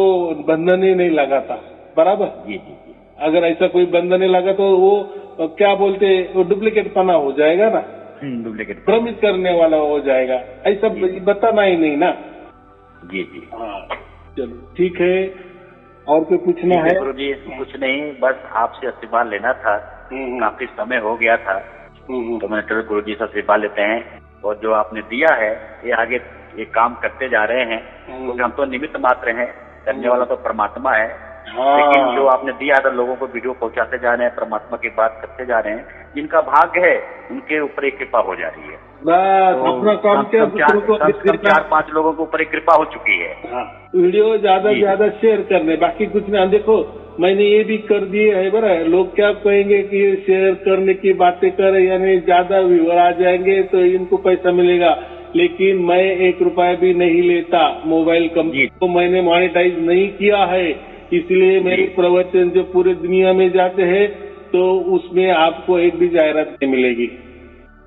Speaker 1: बंधन ही नहीं लगाता, बराबर।
Speaker 3: जी जी जी,
Speaker 1: अगर ऐसा कोई बंधन नहीं लगा तो वो क्या बोलते, वो डुप्लीकेट पना हो जाएगा ना,
Speaker 3: डुप्लीकेट,
Speaker 1: भ्रमित करने वाला हो जाएगा, ऐसा बताना ही नहीं ना।
Speaker 3: जी जी,
Speaker 1: हाँ, चलो ठीक है। और कोई पूछना है?
Speaker 3: गुरु जी कुछ नहीं, बस आपसे आशीर्वाद लेना था, काफी समय हो गया था, तो मैंने चलो गुरु जी से आशीर्वाद लेते हैं। और जो आपने दिया है ये आगे ये काम करते जा रहे हैं, क्योंकि हम तो निमित्त मात्र हैं, करने वाला तो परमात्मा है।
Speaker 1: हाँ।
Speaker 3: लेकिन जो आपने दिया है लोगों को वीडियो पहुंचाते जा रहे हैं, परमात्मा की बात करते जा रहे हैं, जिनका भाग्य है उनके ऊपर एक कृपा हो जा रही है।
Speaker 1: बस अपना काम क्या, दूसरों को
Speaker 3: 4-5 लोगों के ऊपर एक कृपा हो चुकी है।
Speaker 1: हाँ, वीडियो ज्यादा ज्यादा शेयर करने, बाकी कुछ नहीं। देखो मैंने ये भी कर दिए है, बरा लोग क्या कहेंगे कि ये शेयर करने की बातें कर, यानी ज्यादा व्यूअर आ जाएंगे तो इनको पैसा मिलेगा, लेकिन मैं 1 रुपया भी नहीं लेता। मोबाइल कंपनी को मैंने मॉनिटाइज नहीं किया है, इसलिए मेरे प्रवचन जो पूरे दुनिया में जाते हैं तो उसमें आपको एक भी जाहिरात नहीं मिलेगी।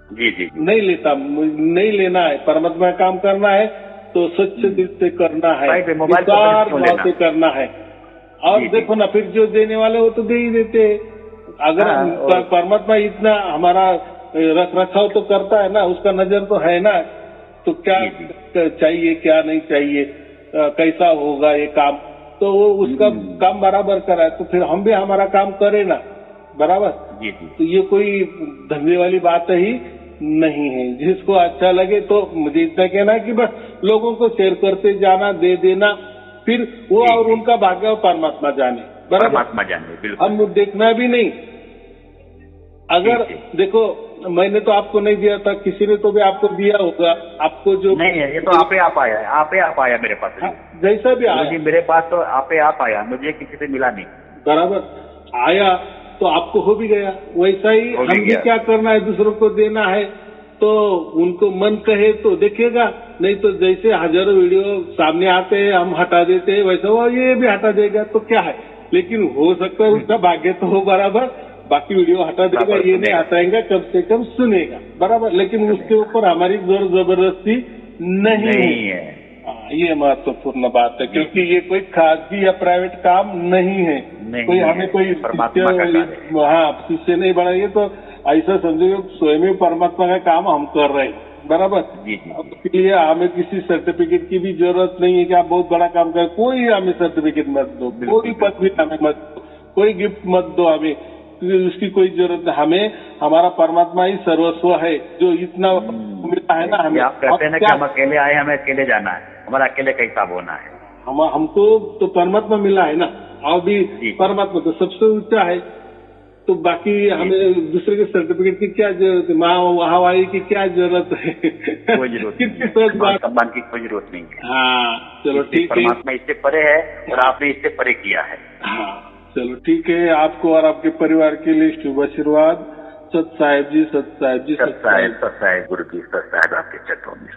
Speaker 3: जी जी,
Speaker 1: नहीं लेता, नहीं लेना है। परमात्मा काम करना है तो सच्चे दिल से करना है, विचार भाव से करना है। और देखो ना, फिर जो देने वाले वो तो दे ही देते हैं। अगर परमात्मा इतना हमारा रख रखाव तो करता है ना, उसका नजर तो है ना, तो क्या चाहिए क्या नहीं चाहिए, कैसा होगा ये काम, तो वो उसका काम बराबर करा है, तो फिर हम भी हमारा काम करें ना, बराबर।
Speaker 3: जी जी,
Speaker 1: तो ये कोई धंधे वाली बात ही नहीं है। जिसको अच्छा लगे तो मुझे इतना कहना है कि बस लोगों को शेयर करते जाना, दे देना, फिर वो और उनका भाग्य परमात्मा जाने, बराबर।
Speaker 3: परमात्मा जाने, बिल्कुल।
Speaker 1: हम देखना भी नहीं। अगर देखो मैंने तो आपको नहीं दिया था, किसी ने तो भी आपको दिया होगा। आपको जो
Speaker 3: नहीं है, ये तो आप आया है, आप आया मेरे पास।
Speaker 1: हाँ, जैसा भी आया
Speaker 3: मेरे पास तो आप आया, मुझे किसी से मिला नहीं।
Speaker 1: बराबर आया तो आपको हो भी गया। वैसा ही हम भी क्या करना है, दूसरों को देना है, तो उनको मन कहे तो देखेगा, नहीं तो जैसे हजारों वीडियो सामने आते हैं हम हटा देते हैं, वैसा वो ये भी हटा देगा तो क्या है। लेकिन हो सकता है उसका भाग्य तो हो बराबर, बाकी वीडियो हटा देगा, ये नहीं हटाएगा, कम से कम सुनेगा, बराबर। लेकिन उसके ऊपर हमारी जोर जबरदस्ती नहीं है। ये महत्वपूर्ण बात है, क्योंकि ये कोई खासगी या प्राइवेट काम नहीं है, कोई हमें कोई शिष्य नहीं बनाइए, तो ऐसा समझो स्वयं परमात्मा का काम हम कर रहे हैं, बराबर। इसलिए हमें किसी सर्टिफिकेट की भी जरूरत नहीं है कि आप बहुत बड़ा काम कर, कोई हमें सर्टिफिकेट मत दो, कोई पद भी हमें मत दो, कोई गिफ्ट मत दो हमें, उसकी कोई जरूरत नहीं। हमें हमारा परमात्मा ही सर्वस्व है, जो इतना मिला है ना हमें।
Speaker 3: आप कहते हैं ना कि हम अकेले आए, हमें अकेले जाना है, हमारा अकेले का हिसाब होना है।
Speaker 1: हमको तो परमात्मा मिला है ना, और भी परमात्मा तो सबसे ऊंचा है, तो बाकी हमें दूसरे के सर्टिफिकेट की क्या जरूरत है, महावाही की क्या जरूरत है।
Speaker 3: कोई जरूरत नहीं, सम्मान की कोई जरूरत नहीं है।
Speaker 1: हाँ चलो ठीक है,
Speaker 3: परमात्मा इससे परे है और आपने इससे परे किया है।
Speaker 1: हाँ चलो ठीक है, आपको और आपके परिवार के लिए शुभ आशीर्वाद। सत साहेब जी, सत साहेब जी,
Speaker 3: सत साहेब गुरु जी, सत साहेब आपके चरणों में।